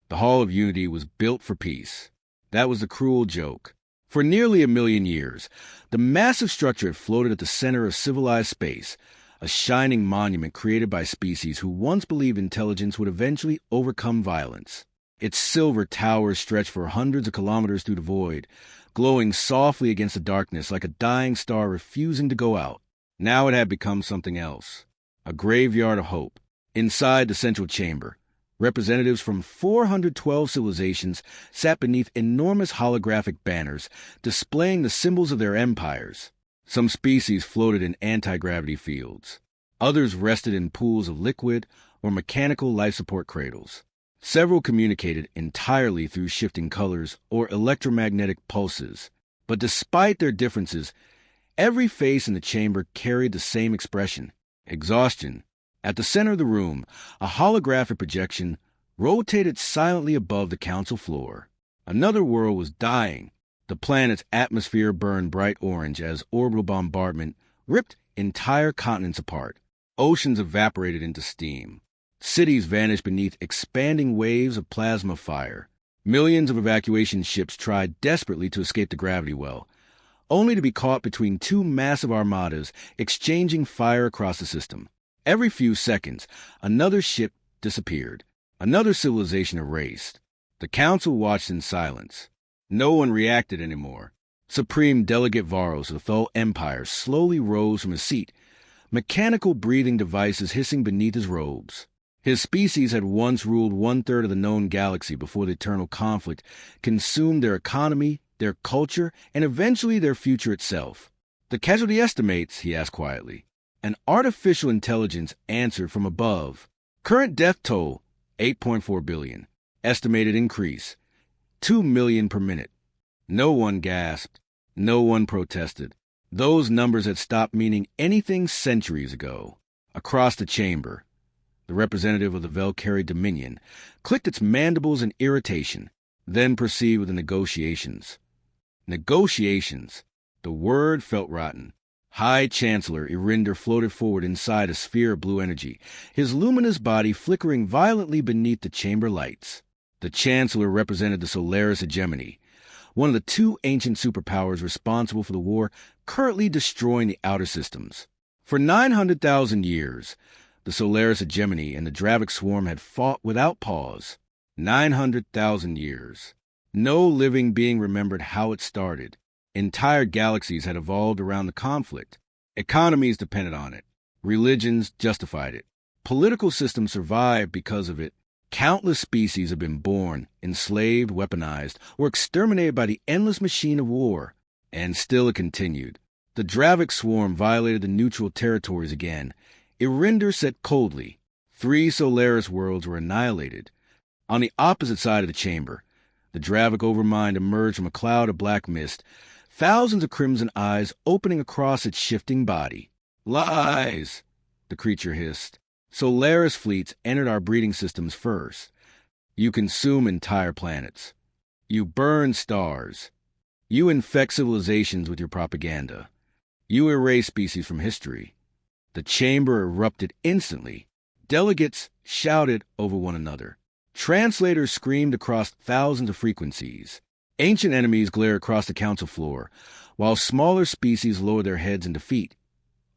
The Hall of Unity was built for peace. That was the cruel joke. For nearly 1,000,000 years, the massive structure had floated at the center of civilized space, a shining monument created by species who once believed intelligence would eventually overcome violence. Its silver towers stretched for hundreds of kilometers through the void, glowing softly against the darkness like a dying star refusing to go out. Now it had become something else, a graveyard of hope. Inside the central chamber, representatives from 412 civilizations sat beneath enormous holographic banners displaying the symbols of their empires. Some species floated in anti-gravity fields. Others rested in pools of liquid or mechanical life support cradles. Several communicated entirely through shifting colors or electromagnetic pulses. But despite their differences, every face in the chamber carried the same expression: exhaustion. At the center of the room, a holographic projection rotated silently above the council floor. Another world was dying. The planet's atmosphere burned bright orange as orbital bombardment ripped entire continents apart. Oceans evaporated into steam. Cities vanished beneath expanding waves of plasma fire. Millions of evacuation ships tried desperately to escape the gravity well, only to be caught between two massive armadas exchanging fire across the system. Every few seconds, another ship disappeared, another civilization erased. The council watched in silence. No one reacted anymore. Supreme Delegate Varos of the Thul Empire slowly rose from his seat, mechanical breathing devices hissing beneath his robes. His species had once ruled 1/3 of the known galaxy before the eternal conflict consumed their economy, their culture, and eventually their future itself. "The casualty estimates?" he asked quietly. An artificial intelligence answered from above. "Current death toll, 8.4 billion. Estimated increase, 2 million per minute." No one gasped. No one protested. Those numbers had stopped meaning anything centuries ago. Across the chamber, the representative of the Valkyrie Dominion clicked its mandibles in irritation, then proceeded with the negotiations. Negotiations. The word felt rotten. High Chancellor Irinder floated forward inside a sphere of blue energy, his luminous body flickering violently beneath the chamber lights. The Chancellor represented the Solaris hegemony, one of the two ancient superpowers responsible for the war currently destroying the outer systems. For 900,000 years, the Solaris hegemony and the Dravik swarm had fought without pause. 900,000 years. No living being remembered how it started. Entire galaxies had evolved around the conflict. Economies depended on it. Religions justified it. Political systems survived because of it. Countless species have been born, enslaved, weaponized, or exterminated by the endless machine of war. And still it continued. The Dravik swarm violated the neutral territories again. Irinder said coldly. 3 Solaris worlds were annihilated. On the opposite side of the chamber, the Dravik overmind emerged from a cloud of black mist, thousands of crimson eyes opening across its shifting body. "Lies!" the creature hissed. "Solaris fleets entered our breeding systems first. You consume entire planets. You burn stars. You infect civilizations with your propaganda. You erase species from history." The chamber erupted instantly. Delegates shouted over one another. Translators screamed across thousands of frequencies. Ancient enemies glared across the council floor, while smaller species lowered their heads in defeat,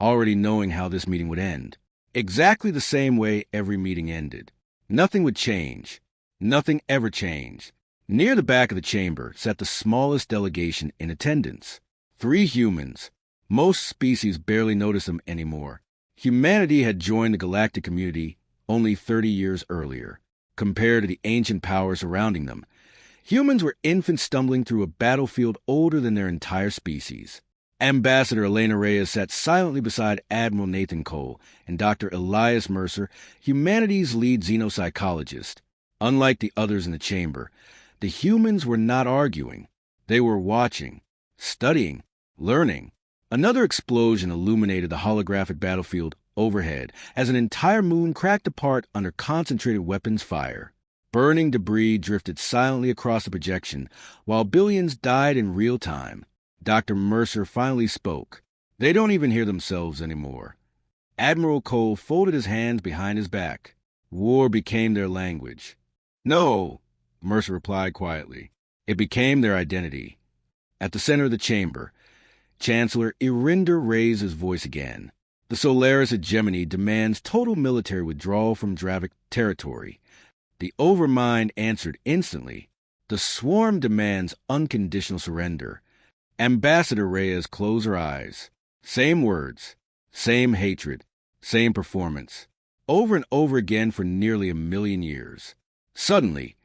already knowing how this meeting would end. Exactly the same way every meeting ended. Nothing would change. Nothing ever changed. Near the back of the chamber sat the smallest delegation in attendance. 3 humans. Most species barely noticed them anymore. Humanity had joined the galactic community only 30 years earlier. Compared to the ancient powers surrounding them, humans were infants stumbling through a battlefield older than their entire species. Ambassador Elena Reyes sat silently beside Admiral Nathan Cole and Dr. Elias Mercer, humanity's lead xenopsychologist. Unlike the others in the chamber, the humans were not arguing. They were watching, studying, learning. Another explosion illuminated the holographic battlefield overhead as an entire moon cracked apart under concentrated weapons fire. Burning debris drifted silently across the projection, while billions died in real time. Dr. Mercer finally spoke. "They don't even hear themselves anymore." Admiral Cole folded his hands behind his back. War became their language. "No," Mercer replied quietly. It became their identity. At the center of the chamber, Chancellor Irinder raised his voice again. The Solaris hegemony demands total military withdrawal from Dravic territory. The Overmind answered instantly. The Swarm demands unconditional surrender. Ambassador Reyes closed her eyes. Same words, same hatred, same performance. Over and over again for nearly 1,000,000 years. Suddenly,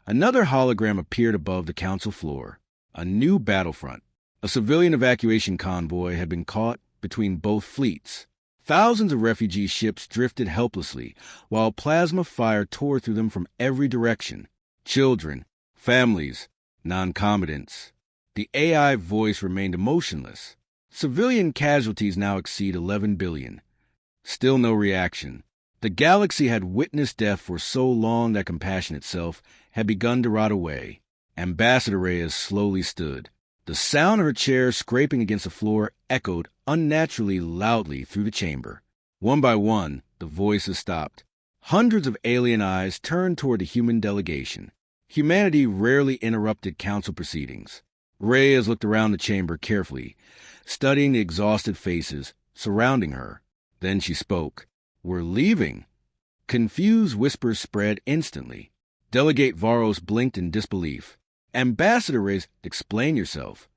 another hologram appeared above the council floor. A new battlefront. A civilian evacuation convoy had been caught between both fleets. Thousands of refugee ships drifted helplessly, while plasma fire tore through them from every direction. Children, families, non-combatants. The AI voice remained emotionless. Civilian casualties now exceed 11 billion. Still no reaction. The galaxy had witnessed death for so long that compassion itself had begun to rot away. Ambassador Reyes slowly stood. The sound of her chair scraping against the floor echoed unnaturally loudly through the chamber. One by one, the voices stopped. Hundreds of alien eyes turned toward the human delegation. Humanity rarely interrupted council proceedings. Reyes looked around the chamber carefully, studying the exhausted faces surrounding her. Then she spoke. "We're leaving." Confused whispers spread instantly. Delegate Varos blinked in disbelief. Ambassador Reyes, explain yourself.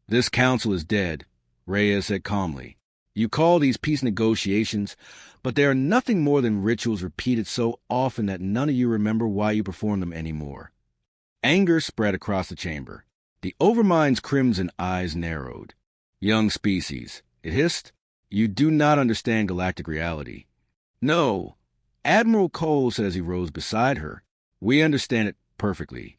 "This council is dead," Reyes said calmly. "You call these peace negotiations, but they are nothing more than rituals repeated so often that none of you remember why you perform them anymore." Anger spread across the chamber. The Overmind's crimson eyes narrowed. "Young species," it hissed, "you do not understand galactic reality." "No," Admiral Cole said as he rose beside her. "We understand it perfectly."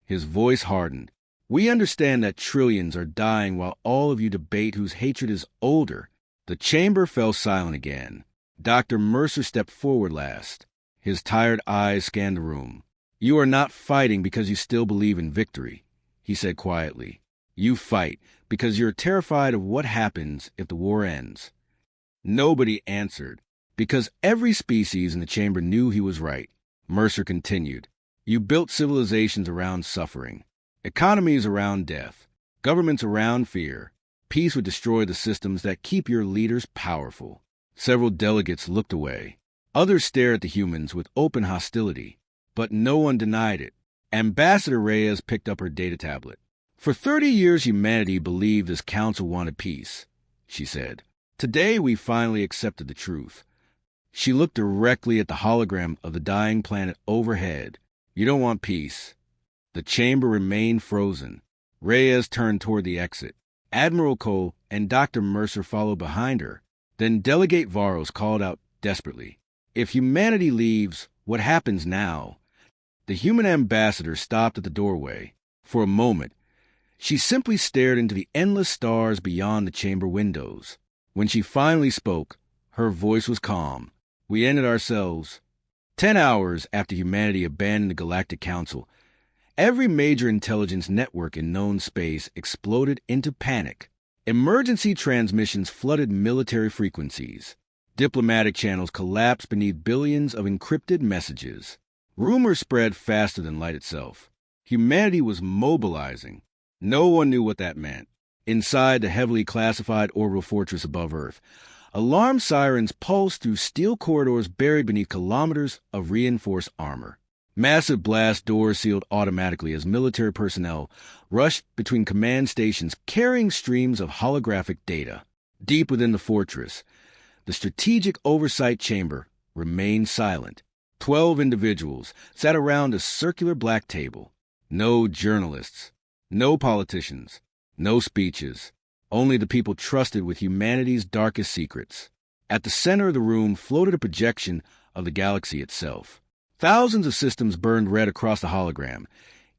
His voice hardened. "We understand that trillions are dying while all of you debate whose hatred is older." The chamber fell silent again. Dr. Mercer stepped forward last. His tired eyes scanned the room. "You are not fighting because you still believe in victory," he said quietly. "You fight because you're terrified of what happens if the war ends." Nobody answered, because every species in the chamber knew he was right. Mercer continued. "You built civilizations around suffering, economies around death, governments around fear. Peace would destroy the systems that keep your leaders powerful." Several delegates looked away. Others stared at the humans with open hostility, but no one denied it. Ambassador Reyes picked up her data tablet. "For 30 years, humanity believed this council wanted peace," she said. "Today, we finally accepted the truth." She looked directly at the hologram of the dying planet overhead. "You don't want peace." The chamber remained frozen. Reyes turned toward the exit. Admiral Cole and Dr. Mercer followed behind her. Then Delegate Varos called out desperately, "If humanity leaves, what happens now?" The human ambassador stopped at the doorway. For a moment, she simply stared into the endless stars beyond the chamber windows. When she finally spoke, her voice was calm. "We ended ourselves. 10 hours after humanity abandoned the Galactic Council, every major intelligence network in known space exploded into panic. Emergency transmissions flooded military frequencies. Diplomatic channels collapsed beneath billions of encrypted messages. Rumors spread faster than light itself. Humanity was mobilizing. No one knew what that meant. Inside the heavily classified orbital fortress above Earth, alarm sirens pulsed through steel corridors buried beneath kilometers of reinforced armor. Massive blast doors sealed automatically as military personnel rushed between command stations carrying streams of holographic data. Deep within the fortress, the strategic oversight chamber remained silent. 12 individuals sat around a circular black table. No journalists, no politicians, no speeches, only the people trusted with humanity's darkest secrets. At the center of the room floated a projection of the galaxy itself. Thousands of systems burned red across the hologram,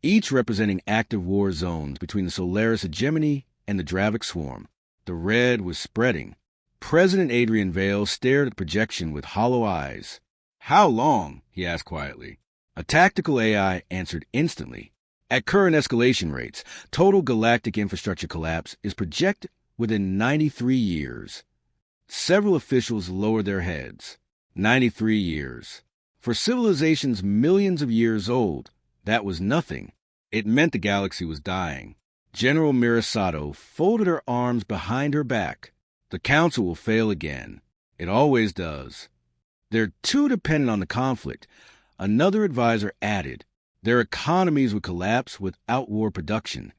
each representing active war zones between the Solaris hegemony and the Dravic swarm. The red was spreading. President Adrian Vale stared at the projection with hollow eyes. "How long?" he asked quietly. A tactical AI answered instantly. "At current escalation rates, total galactic infrastructure collapse is projected within 93 years. Several officials lowered their heads. 93 years. For civilizations millions of years old, That was nothing. It meant the galaxy was dying. General Mirasato folded her arms behind her back. The Council will fail again. It always does. They're too dependent on the conflict. Another advisor added. Their economies would collapse without war production.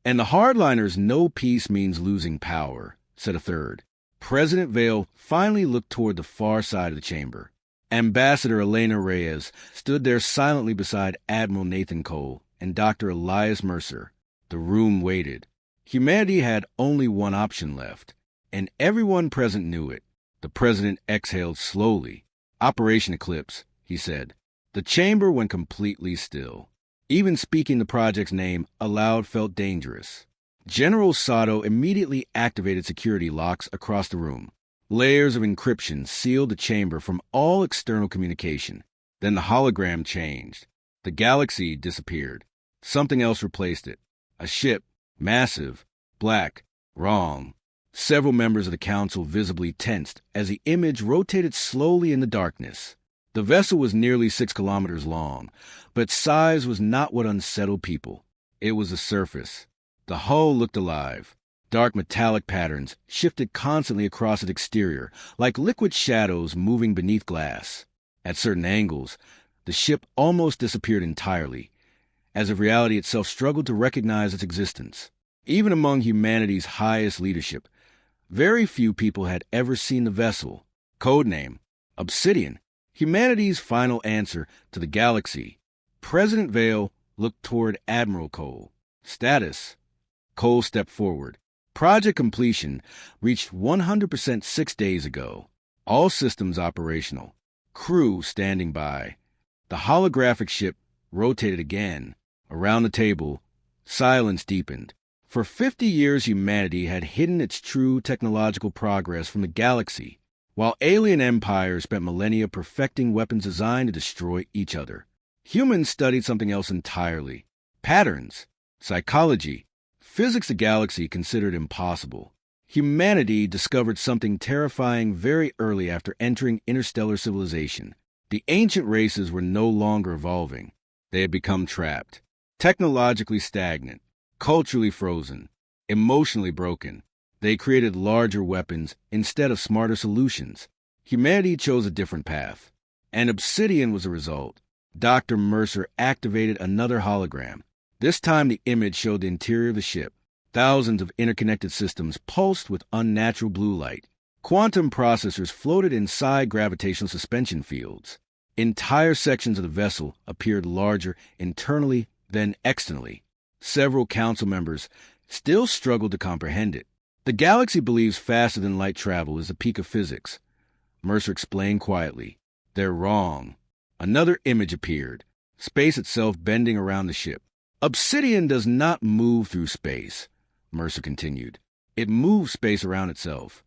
And the hardliners know peace means losing power, said a third. President Vale finally looked toward the far side of the chamber. Ambassador Elena Reyes stood there silently beside Admiral Nathan Cole and Dr. Elias Mercer. The room waited. Humanity had only one option left, and everyone present knew it. The president exhaled slowly. Operation Eclipse, he said. The chamber went completely still. Even speaking the project's name aloud felt dangerous. General Sato immediately activated security locks across the room. Layers of encryption sealed the chamber from all external communication. Then the hologram changed. The galaxy disappeared. Something else replaced it. A ship, massive, black, wrong. Several members of the council visibly tensed as the image rotated slowly in the darkness. The vessel was nearly 6 kilometers long, but size was not what unsettled people. It was the surface. The hull looked alive. Dark metallic patterns shifted constantly across its exterior, like liquid shadows moving beneath glass. At certain angles, the ship almost disappeared entirely, as if reality itself struggled to recognize its existence. Even among humanity's highest leadership, very few people had ever seen the vessel. Codename, Obsidian, humanity's final answer to the galaxy. President Vale looked toward Admiral Cole. Status. Cole stepped forward. Project completion reached 100% 6 days ago. All systems operational. Crew standing by. The holographic ship rotated again. Around the table, silence deepened. For 50 years, humanity had hidden its true technological progress from the galaxy, while alien empires spent millennia perfecting weapons designed to destroy each other. Humans studied something else entirely. Patterns, psychology, physics the galaxy considered impossible. Humanity discovered something terrifying very early after entering interstellar civilization. The ancient races were no longer evolving. They had become trapped. Technologically stagnant, culturally frozen, emotionally broken. They created larger weapons instead of smarter solutions. Humanity chose a different path, and Obsidian was the result. Dr. Mercer activated another hologram. This time the image showed the interior of the ship. Thousands of interconnected systems pulsed with unnatural blue light. Quantum processors floated inside gravitational suspension fields. Entire sections of the vessel appeared larger internally than externally. Several council members still struggled to comprehend it. The galaxy believes faster than light travel is the peak of physics. Mercer explained quietly. They're wrong. Another image appeared, space itself bending around the ship. Obsidian does not move through space, Mercer continued. It moves space around itself.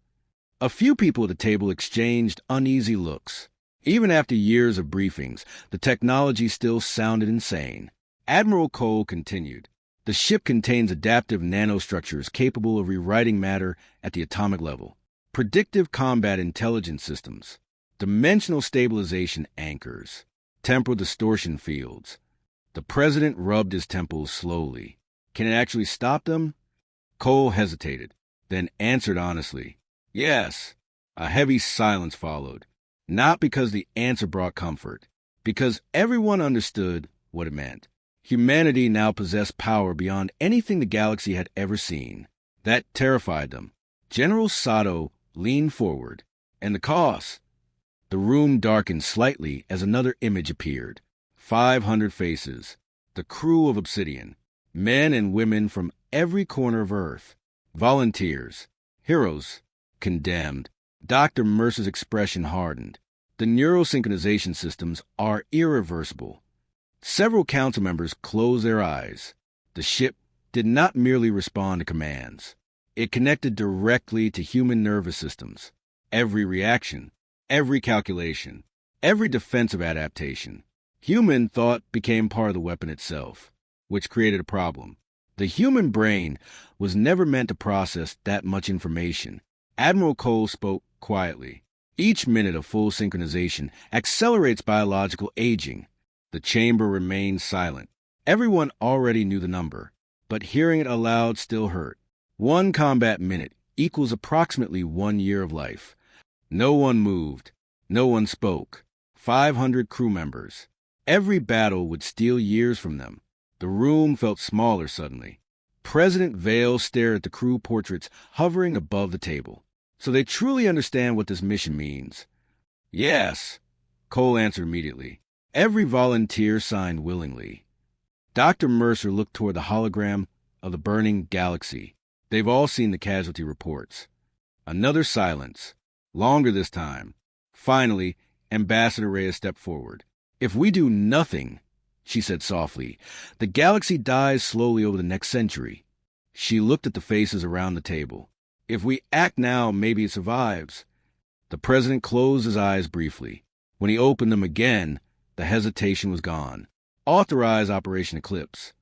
A few people at the table exchanged uneasy looks. Even after years of briefings, the technology still sounded insane. Admiral Cole continued. The ship contains adaptive nanostructures capable of rewriting matter at the atomic level. Predictive combat intelligence systems. Dimensional stabilization anchors. Temporal distortion fields. The president rubbed his temples slowly. Can it actually stop them? Cole hesitated, then answered honestly. Yes. A heavy silence followed. Not because the answer brought comfort, because everyone understood what it meant. Humanity now possessed power beyond anything the galaxy had ever seen. That terrified them. General Sato leaned forward. And the cost? The room darkened slightly as another image appeared. 500 faces. The crew of Obsidian. Men and women from every corner of Earth. Volunteers. Heroes. Condemned. Dr. Mercer's expression hardened. The neurosynchronization systems are irreversible. Several council members closed their eyes. The ship did not merely respond to commands. It connected directly to human nervous systems. Every reaction, every calculation, every defensive adaptation. Human thought became part of the weapon itself, which created a problem. The human brain was never meant to process that much information. Admiral Cole spoke quietly. Each minute of full synchronization accelerates biological aging. The chamber remained silent. Everyone already knew the number, but hearing it aloud still hurt. 1 combat minute equals approximately 1 year of life. No one moved. No one spoke. 500 crew members. Every battle would steal years from them. The room felt smaller suddenly. President Vale stared at the crew portraits hovering above the table. So they truly understand what this mission means. Yes, Cole answered immediately. Every volunteer signed willingly. Dr. Mercer looked toward the hologram of the burning galaxy. They've all seen the casualty reports. Another silence. Longer this time. Finally, Ambassador Reyes stepped forward. If we do nothing, she said softly, the galaxy dies slowly over the next century. She looked at the faces around the table. If we act now, maybe it survives. The president closed his eyes briefly. When he opened them again, the hesitation was gone. Authorize Operation Eclipse.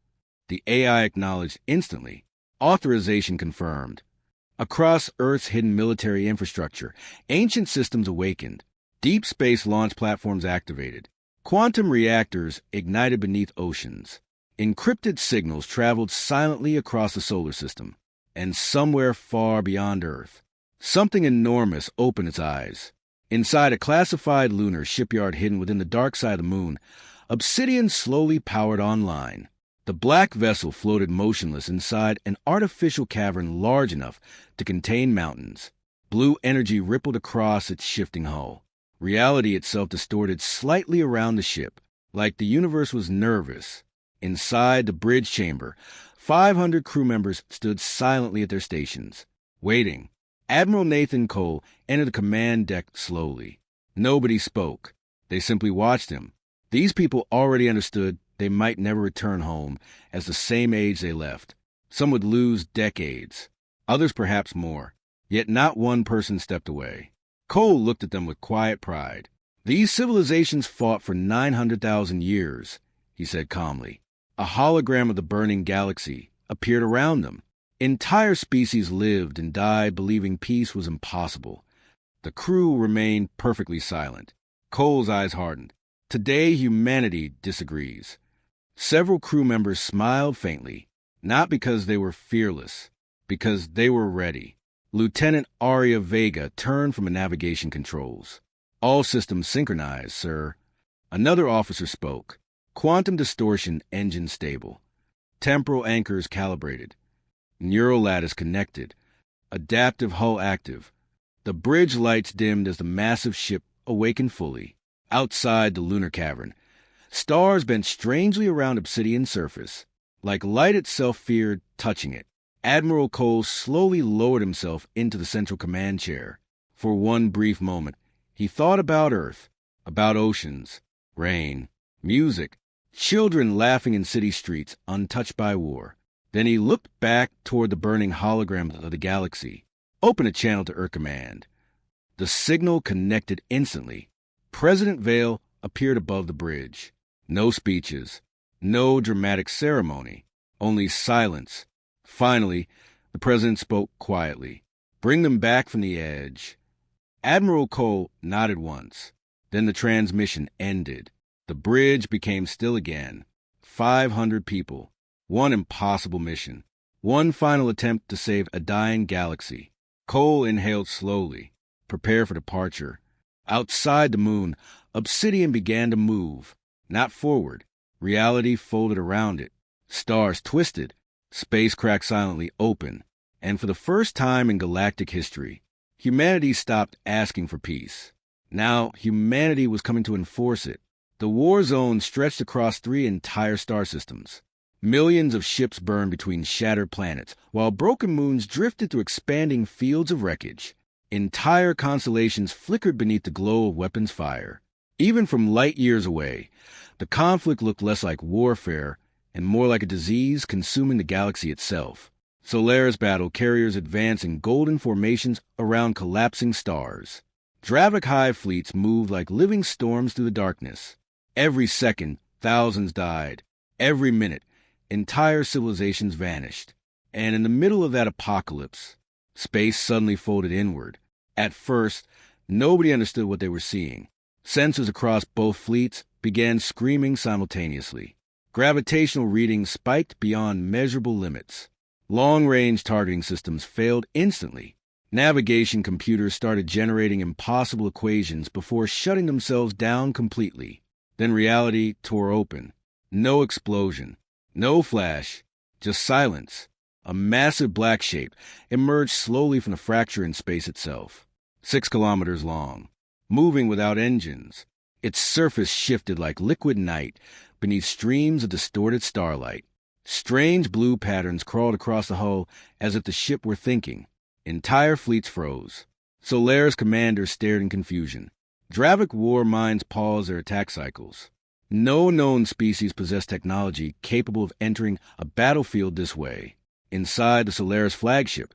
The AI acknowledged instantly. Authorization confirmed. Across Earth's hidden military infrastructure, ancient systems awakened. Deep space launch platforms activated. Quantum reactors ignited beneath oceans. Encrypted signals traveled silently across the solar system. And somewhere far beyond Earth, something enormous opened its eyes. Inside a classified lunar shipyard hidden within the dark side of the moon, Obsidian slowly powered online. The black vessel floated motionless inside an artificial cavern large enough to contain mountains. Blue energy rippled across its shifting hull. Reality itself distorted slightly around the ship, like the universe was nervous. Inside the bridge chamber, 500 crew members stood silently at their stations, waiting. Admiral Nathan Cole entered the command deck slowly. Nobody spoke. They simply watched him. These people already understood they might never return home as the same age they left. Some would lose decades, others perhaps more. Yet not one person stepped away. Cole looked at them with quiet pride. These civilizations fought for 900,000 years, he said calmly. A hologram of the burning galaxy appeared around them. Entire species lived and died believing peace was impossible. The crew remained perfectly silent. Cole's eyes hardened. Today, humanity disagrees. Several crew members smiled faintly, not because they were fearless, because they were ready. Lieutenant Aria Vega turned from the navigation controls. All systems synchronized, sir. Another officer spoke. Quantum distortion engine stable. Temporal anchors calibrated. Neural lattice connected. Adaptive hull active. The bridge lights dimmed as the massive ship awakened fully. Outside the lunar cavern, stars bent strangely around Obsidian's surface, like light itself feared touching it. Admiral Cole slowly lowered himself into the central command chair. For one brief moment, he thought about Earth, about oceans, rain, music, children laughing in city streets untouched by war. Then he looked back toward the burning holograms of the galaxy. Open a channel to Earth Command. The signal connected instantly. President Vale appeared above the bridge. No speeches, no dramatic ceremony, only silence. Finally, the president spoke quietly. Bring them back from the edge. Admiral Cole nodded once. Then the transmission ended. The bridge became still again. 500 people. One impossible mission. One final attempt to save a dying galaxy. Cole inhaled slowly. Prepare for departure. Outside the moon, Obsidian began to move. Not forward. Reality folded around it. Stars twisted. Space cracked silently open. And for the first time in galactic history, humanity stopped asking for peace. Now, humanity was coming to enforce it. The war zone stretched across 3 entire star systems. Millions of ships burned between shattered planets, while broken moons drifted through expanding fields of wreckage. Entire constellations flickered beneath the glow of weapons fire. Even from light years away, the conflict looked less like warfare and more like a disease consuming the galaxy itself. Solaris battle carriers advanced in golden formations around collapsing stars. Dravik hive fleets moved like living storms through the darkness. Every second, thousands died. Every minute, entire civilizations vanished. And in the middle of that apocalypse, space suddenly folded inward. At first, nobody understood what they were seeing. Sensors across both fleets began screaming simultaneously. Gravitational readings spiked beyond measurable limits. Long-range targeting systems failed instantly. Navigation computers started generating impossible equations before shutting themselves down completely. Then reality tore open. No explosion, no flash, just silence. A massive black shape emerged slowly from the fracture in space itself, 6 kilometers long, moving without engines. Its surface shifted like liquid night beneath streams of distorted starlight. Strange blue patterns crawled across the hull as if the ship were thinking. Entire fleets froze. Solaris commanders stared in confusion. Dravik war minds paused their attack cycles. No known species possessed technology capable of entering a battlefield this way. Inside the Solaris flagship,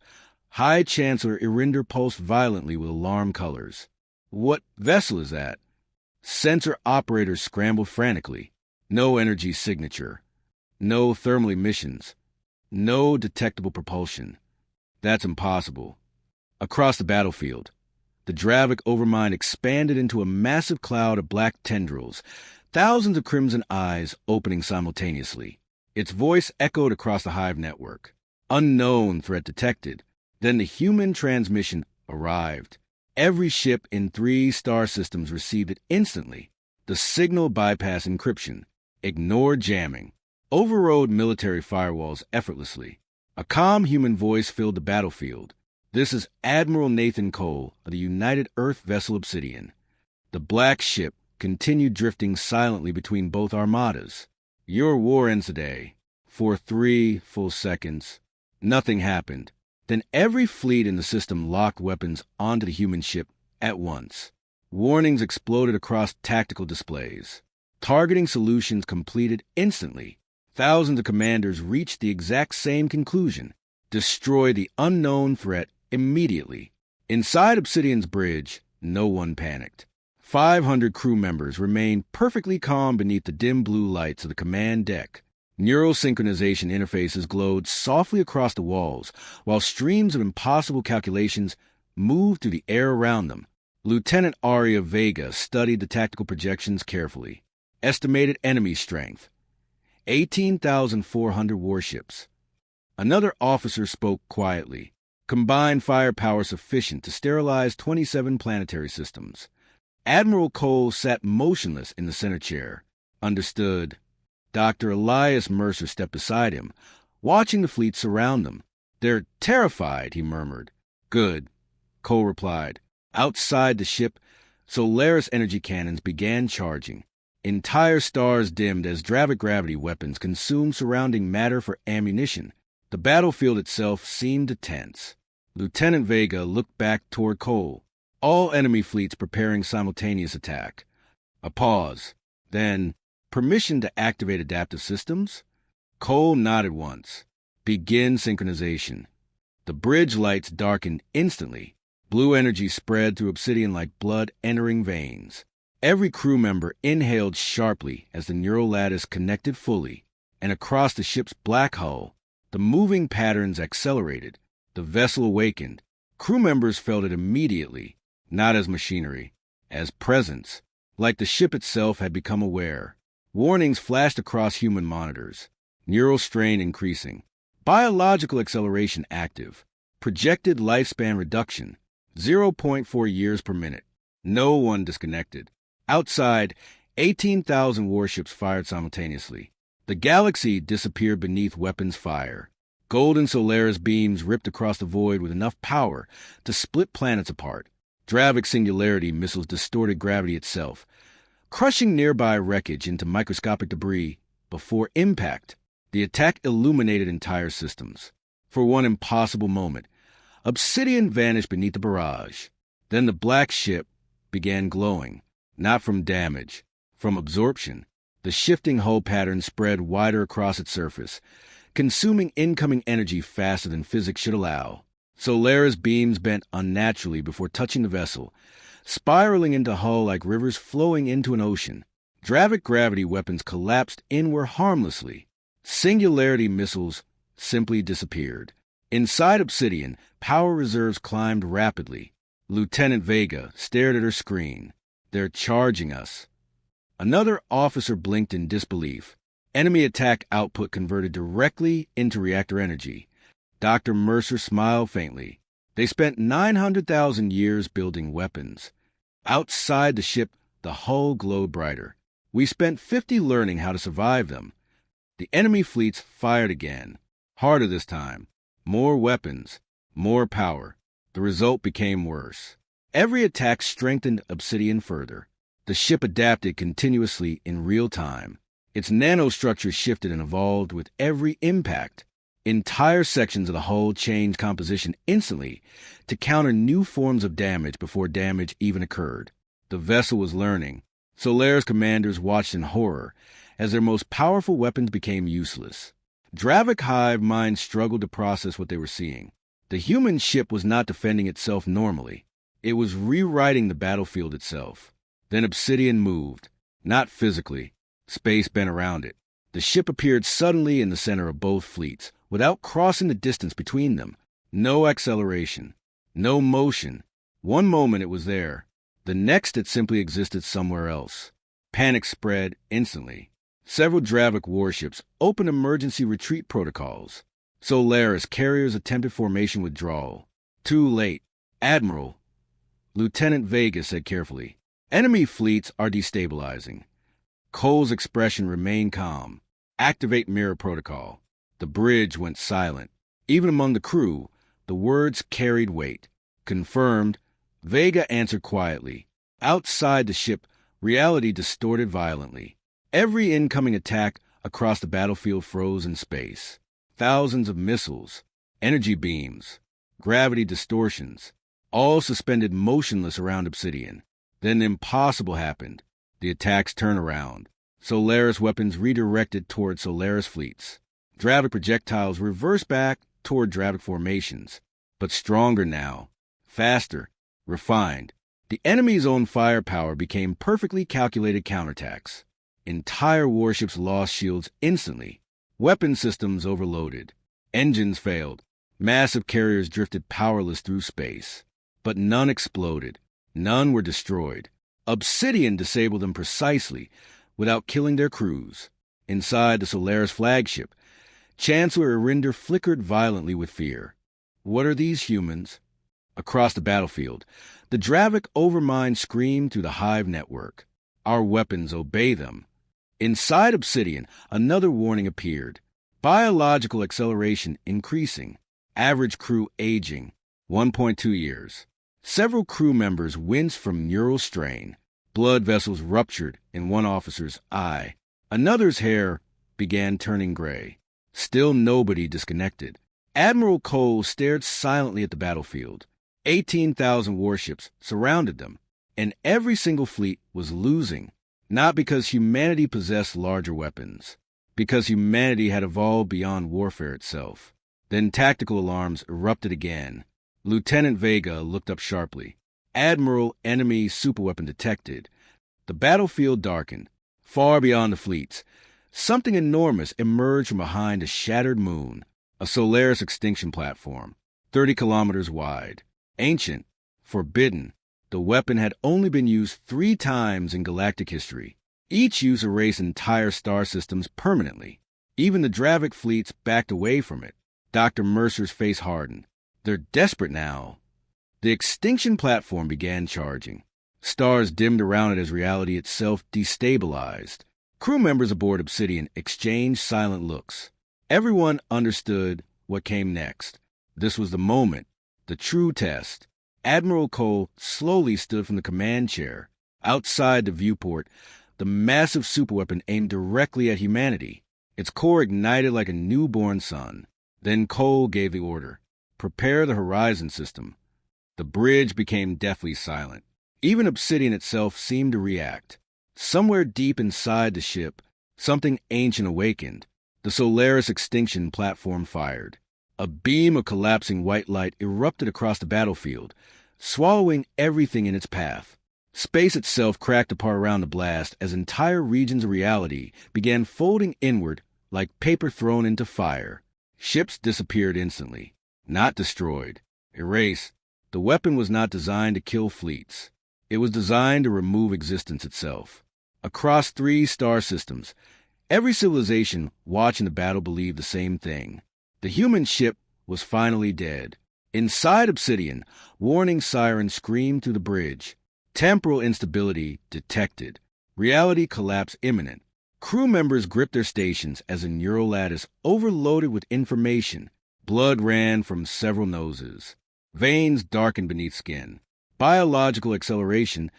High Chancellor Irinder pulsed violently with alarm colors. What vessel is that? Sensor operators scrambled frantically. No energy signature. No thermal emissions. No detectable propulsion. That's impossible. Across the battlefield, the Dravik overmind expanded into a massive cloud of black tendrils, thousands of crimson eyes opening simultaneously. Its voice echoed across the Hive network. Unknown threat detected. Then the human transmission arrived. Every ship in 3 star systems received it instantly. The signal bypassed encryption, ignored jamming, overrode military firewalls effortlessly. A calm human voice filled the battlefield. This is Admiral Nathan Cole of the United Earth vessel Obsidian. The black ship continued drifting silently between both armadas. Your war ends today. For 3 full seconds, nothing happened. Then every fleet in the system locked weapons onto the human ship at once. Warnings exploded across tactical displays. Targeting solutions completed instantly. Thousands of commanders reached the exact same conclusion. Destroy the unknown threat immediately. Inside Obsidian's bridge, no one panicked. 500 crew members remained perfectly calm beneath the dim blue lights of the command deck. Neural synchronization interfaces glowed softly across the walls, while streams of impossible calculations moved through the air around them. Lieutenant Aria Vega studied the tactical projections carefully. Estimated enemy strength: 18,400 warships. Another officer spoke quietly. Combined firepower sufficient to sterilize 27 planetary systems. Admiral Cole sat motionless in the center chair. Understood. Dr. Elias Mercer stepped beside him, watching the fleet surround them. They're terrified, he murmured. Good, Cole replied. Outside the ship, Solaris energy cannons began charging. Entire stars dimmed as Dravik gravity weapons consumed surrounding matter for ammunition. The battlefield itself seemed tense. Lieutenant Vega looked back toward Cole. All enemy fleets preparing simultaneous attack. A pause. Then, permission to activate adaptive systems? Cole nodded once. Begin synchronization. The bridge lights darkened instantly. Blue energy spread through Obsidian like blood entering veins. Every crew member inhaled sharply as the neural lattice connected fully, and across the ship's black hull, the moving patterns accelerated. The vessel awakened. Crew members felt it immediately, not as machinery, as presence, like the ship itself had become aware. Warnings flashed across human monitors. Neural strain increasing. Biological acceleration active. Projected lifespan reduction, 0.4 years per minute. No one disconnected. Outside, 18,000 warships fired simultaneously. The galaxy disappeared beneath weapons fire. Golden Solaris beams ripped across the void with enough power to split planets apart. Dravik singularity missiles distorted gravity itself, crushing nearby wreckage into microscopic debris. Before impact, the attack illuminated entire systems. For one impossible moment, Obsidian vanished beneath the barrage. Then the black ship began glowing, not from damage, from absorption. The shifting hull pattern spread wider across its surface, consuming incoming energy faster than physics should allow. Solaris beams bent unnaturally before touching the vessel, spiraling into hull like rivers flowing into an ocean. Dravik gravity weapons collapsed inward harmlessly. Singularity missiles simply disappeared. Inside Obsidian, power reserves climbed rapidly. Lieutenant Vega stared at her screen. They're charging us. Another officer blinked in disbelief. Enemy attack output converted directly into reactor energy. Dr. Mercer smiled faintly. They spent 900,000 years building weapons. Outside the ship, the hull glowed brighter. We spent 50 learning how to survive them. The enemy fleets fired again. Harder this time. More weapons. More power. The result became worse. Every attack strengthened Obsidian further. The ship adapted continuously in real time. Its nanostructure shifted and evolved with every impact. Entire sections of the hull changed composition instantly to counter new forms of damage before damage even occurred. The vessel was learning. Solaris commanders watched in horror as their most powerful weapons became useless. Dravik hive minds struggled to process what they were seeing. The human ship was not defending itself normally. It was rewriting the battlefield itself. Then Obsidian moved. Not physically. Space bent around it. The ship appeared suddenly in the center of both fleets, without crossing the distance between them. No acceleration. No motion. One moment it was there. The next it simply existed somewhere else. Panic spread instantly. Several Dravik warships opened emergency retreat protocols. Solaris carriers attempted formation withdrawal. Too late. Admiral, Lieutenant Vega said carefully, enemy fleets are destabilizing. Cole's expression remained calm. Activate mirror protocol. The bridge went silent. Even among the crew, the words carried weight. Confirmed, Vega answered quietly. Outside the ship, reality distorted violently. Every incoming attack across the battlefield froze in space. Thousands of missiles, energy beams, gravity distortions, all suspended motionless around Obsidian. Then the impossible happened. The attacks turned around. Solaris weapons redirected toward Solaris fleets. Dravik projectiles reversed back toward Dravik formations, but stronger now, faster, refined. The enemy's own firepower became perfectly calculated counterattacks. Entire warships lost shields instantly. Weapon systems overloaded. Engines failed. Massive carriers drifted powerless through space. But none exploded. None were destroyed. Obsidian disabled them precisely, without killing their crews. Inside the Solaris flagship, Chancellor Irinder flickered violently with fear. What are these humans? Across the battlefield, the Dravik overmind screamed through the hive network. Our weapons obey them. Inside Obsidian, another warning appeared. Biological acceleration increasing. Average crew aging. 1.2 years. Several crew members winced from neural strain. Blood vessels ruptured in one officer's eye. Another's hair began turning gray. Still nobody disconnected. Admiral Cole stared silently at the battlefield. 18,000 warships surrounded them, and every single fleet was losing. Not because humanity possessed larger weapons, because humanity had evolved beyond warfare itself. Then tactical alarms erupted again. Lieutenant Vega looked up sharply. Admiral, enemy superweapon detected. The battlefield darkened. Far beyond the fleets, something enormous emerged from behind a shattered moon. A Solaris extinction platform, 30 kilometers wide. Ancient, forbidden. The weapon had only been used 3 times in galactic history. Each use erased entire star systems permanently. Even the Dravik fleets backed away from it. Dr. Mercer's face hardened. They're desperate now. The extinction platform began charging. Stars dimmed around it as reality itself destabilized. Crew members aboard Obsidian exchanged silent looks. Everyone understood what came next. This was the moment, the true test. Admiral Cole slowly stood from the command chair. Outside the viewport, the massive superweapon aimed directly at humanity. Its core ignited like a newborn sun. Then Cole gave the order. Prepare the horizon system. The bridge became deathly silent. Even Obsidian itself seemed to react. Somewhere deep inside the ship, something ancient awakened. The Solaris extinction platform fired. A beam of collapsing white light erupted across the battlefield, swallowing everything in its path. Space itself cracked apart around the blast as entire regions of reality began folding inward like paper thrown into fire. Ships disappeared instantly. Not destroyed. Erased. The weapon was not designed to kill fleets. It was designed to remove existence itself. Across 3 star systems, Every civilization watching the battle believed the same thing. The human ship was finally dead. Inside Obsidian, warning sirens screamed through the bridge. Temporal instability detected. Reality collapse imminent. Crew members gripped their stations as a neural lattice overloaded with information. Blood ran from several noses. Veins darkened beneath skin. Biological acceleration.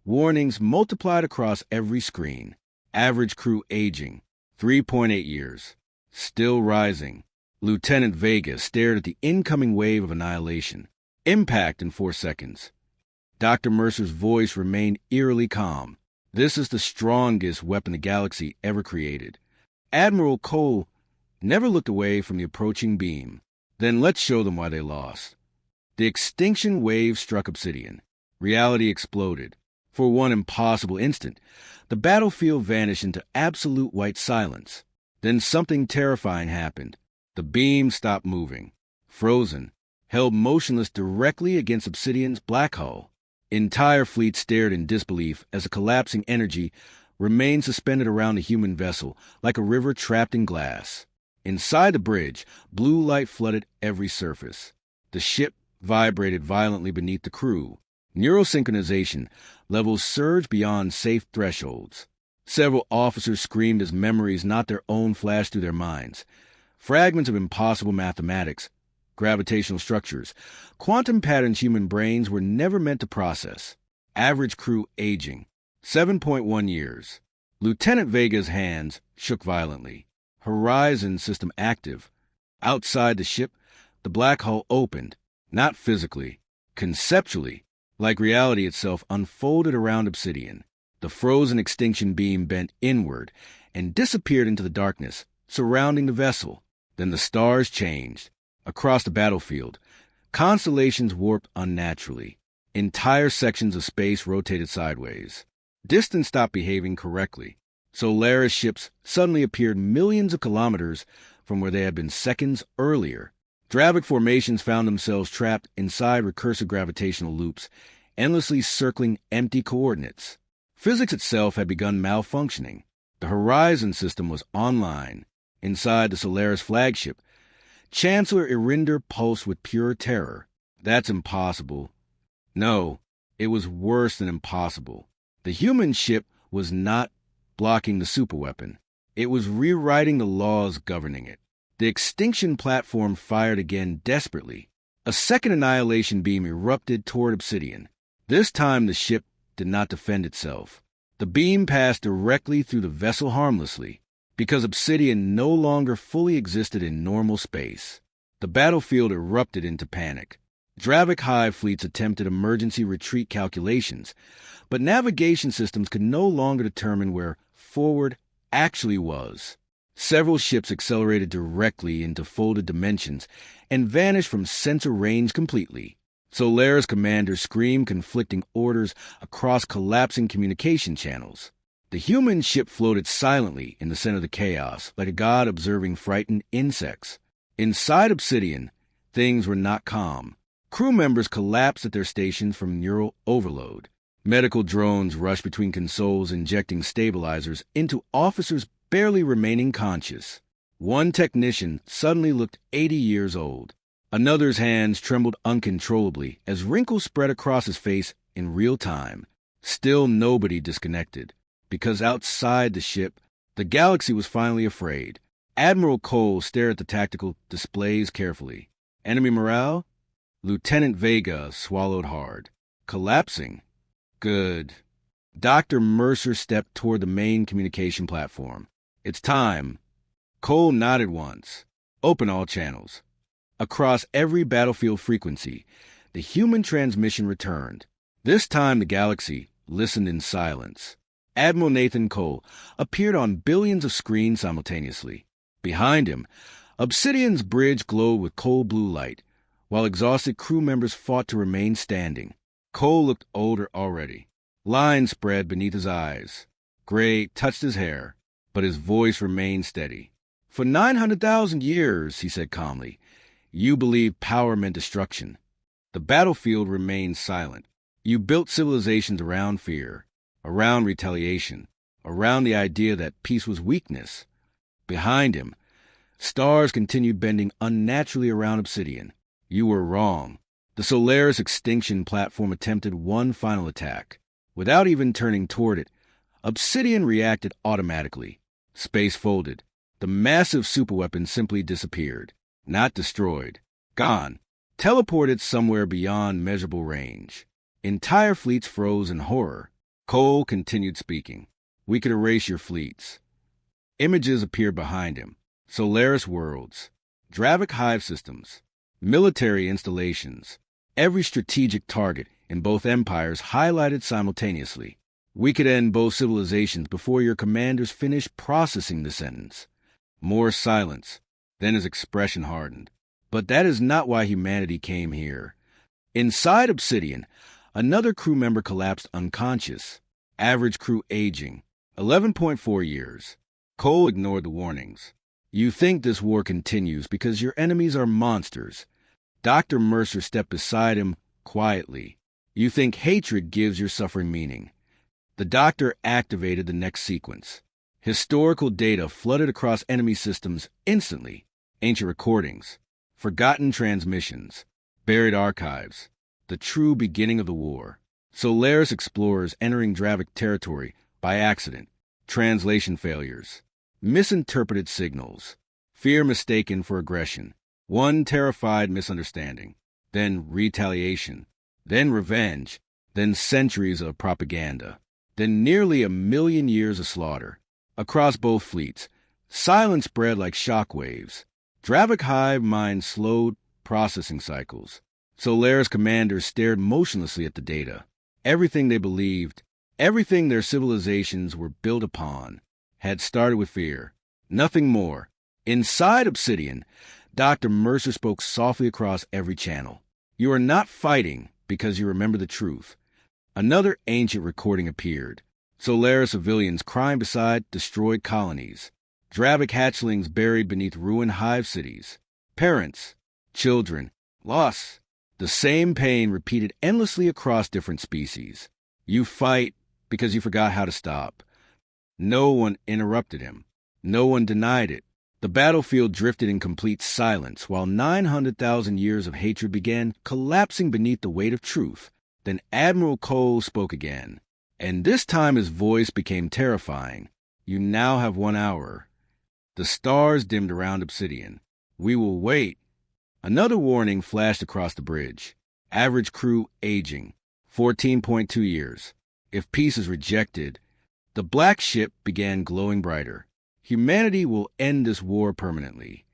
Warnings multiplied across every screen. Average crew aging. 3.8 years. Still rising. Lieutenant Vega stared at the incoming wave of annihilation. Impact in 4 seconds. Dr. Mercer's voice remained eerily calm. This is the strongest weapon the galaxy ever created. Admiral Cole never looked away from the approaching beam. Then let's show them why they lost. The extinction wave struck Obsidian. Reality exploded. For one impossible instant, the battlefield vanished into absolute white silence. Then something terrifying happened. The beam stopped moving. Frozen, held motionless directly against Obsidian's black hull. Entire fleet stared in disbelief as the collapsing energy remained suspended around the human vessel like a river trapped in glass. Inside the bridge, blue light flooded every surface. The ship vibrated violently beneath the crew. Neurosynchronization levels surged beyond safe thresholds. Several officers screamed as memories not their own flashed through their minds. Fragments of impossible mathematics, gravitational structures, quantum patterns human brains were never meant to process. Average crew aging. 7.1 years. Lieutenant Vega's hands shook violently. Horizon system active. Outside the ship, the black hole opened. Not physically, conceptually, like reality itself unfolded around Obsidian. The frozen extinction beam bent inward and disappeared into the darkness surrounding the vessel. Then the stars changed. Across the battlefield, constellations warped unnaturally. Entire sections of space rotated sideways. Distance stopped behaving correctly. Solaris ships suddenly appeared millions of kilometers from where they had been seconds earlier. Dravik formations found themselves trapped inside recursive gravitational loops, endlessly circling empty coordinates. Physics itself had begun malfunctioning. The Horizon system was online. Inside the Solaris flagship, Chancellor Irinder pulsed with pure terror. That's impossible. No, it was worse than impossible. The human ship was not blocking the superweapon. It was rewriting the laws governing it. The extinction platform fired again desperately. A second annihilation beam erupted toward Obsidian. This time the ship did not defend itself. The beam passed directly through the vessel harmlessly, because Obsidian no longer fully existed in normal space. The battlefield erupted into panic. Dravik Hive fleets attempted emergency retreat calculations, but navigation systems could no longer determine where forward actually was. Several ships accelerated directly into folded dimensions and vanished from sensor range completely. Solaris commanders screamed conflicting orders across collapsing communication channels. The human ship floated silently in the center of the chaos, like a god observing frightened insects. Inside Obsidian, things were not calm. Crew members collapsed at their stations from neural overload. Medical drones rushed between consoles, injecting stabilizers into officers barely remaining conscious. One technician suddenly looked 80 years old. Another's hands trembled uncontrollably as wrinkles spread across his face in real time. Still nobody disconnected. Because outside the ship, the galaxy was finally afraid. Admiral Cole stared at the tactical displays carefully. Enemy morale? Lieutenant Vega swallowed hard. Collapsing? Good. Dr. Mercer stepped toward the main communication platform. It's time. Cole nodded once. Open all channels. Across every battlefield frequency, the human transmission returned. This time the galaxy listened in silence. Admiral Nathan Cole appeared on billions of screens simultaneously. Behind him, Obsidian's bridge glowed with cold blue light, while exhausted crew members fought to remain standing. Cole looked older already. Lines spread beneath his eyes. Gray touched his hair, but his voice remained steady. For 900,000 years, he said calmly, you believed power meant destruction. The battlefield remained silent. You built civilizations around fear, around retaliation. around the idea that peace was weakness. Behind him, stars continued bending unnaturally around Obsidian. You were wrong. The Solaris extinction platform attempted one final attack. Without even turning toward it, Obsidian reacted automatically. Space folded. The massive superweapon simply disappeared. Not destroyed. Gone. Teleported somewhere beyond measurable range. Entire fleets froze in horror. Cole continued speaking. We could erase your fleets. Images appeared behind him. Solaris worlds. Dravik hive systems. Military installations. Every strategic target in both empires highlighted simultaneously. We could end both civilizations before your commanders finished processing the sentence. More silence. Then his expression hardened. But that is not why humanity came here. Inside Obsidian, another crew member collapsed unconscious. Average crew aging, 11.4 years. Cole ignored the warnings. You think this war continues because your enemies are monsters. Dr. Mercer stepped beside him quietly. You think hatred gives your suffering meaning. The doctor activated the next sequence. Historical data flooded across enemy systems instantly. Ancient recordings, forgotten transmissions, buried archives, the true beginning of the war. Solaris explorers entering Dravik territory by accident, translation failures, misinterpreted signals, fear mistaken for aggression, one terrified misunderstanding, then retaliation, then revenge, then centuries of propaganda, then nearly 1,000,000 years of slaughter. Across both fleets, silence spread like shockwaves. Dravik hive minds slowed processing cycles. Solaris commanders stared motionlessly at the data. Everything they believed, everything their civilizations were built upon, had started with fear. Nothing more. Inside Obsidian, Dr. Mercer spoke softly across every channel. You are not fighting because you remember the truth. Another ancient recording appeared. Solaris civilians crying beside destroyed colonies. Dravik hatchlings buried beneath ruined hive cities. Parents, children, loss. The same pain repeated endlessly across different species. You fight because you forgot how to stop. No one interrupted him. No one denied it. The battlefield drifted in complete silence while 900,000 years of hatred began collapsing beneath the weight of truth. Then Admiral Cole spoke again. And this time his voice became terrifying. You now have 1 hour. The stars dimmed around Obsidian. We will wait. Another warning flashed across the bridge. Average crew aging, 14.2 years. If peace is rejected, the black ship began glowing brighter. Humanity will end this war permanently.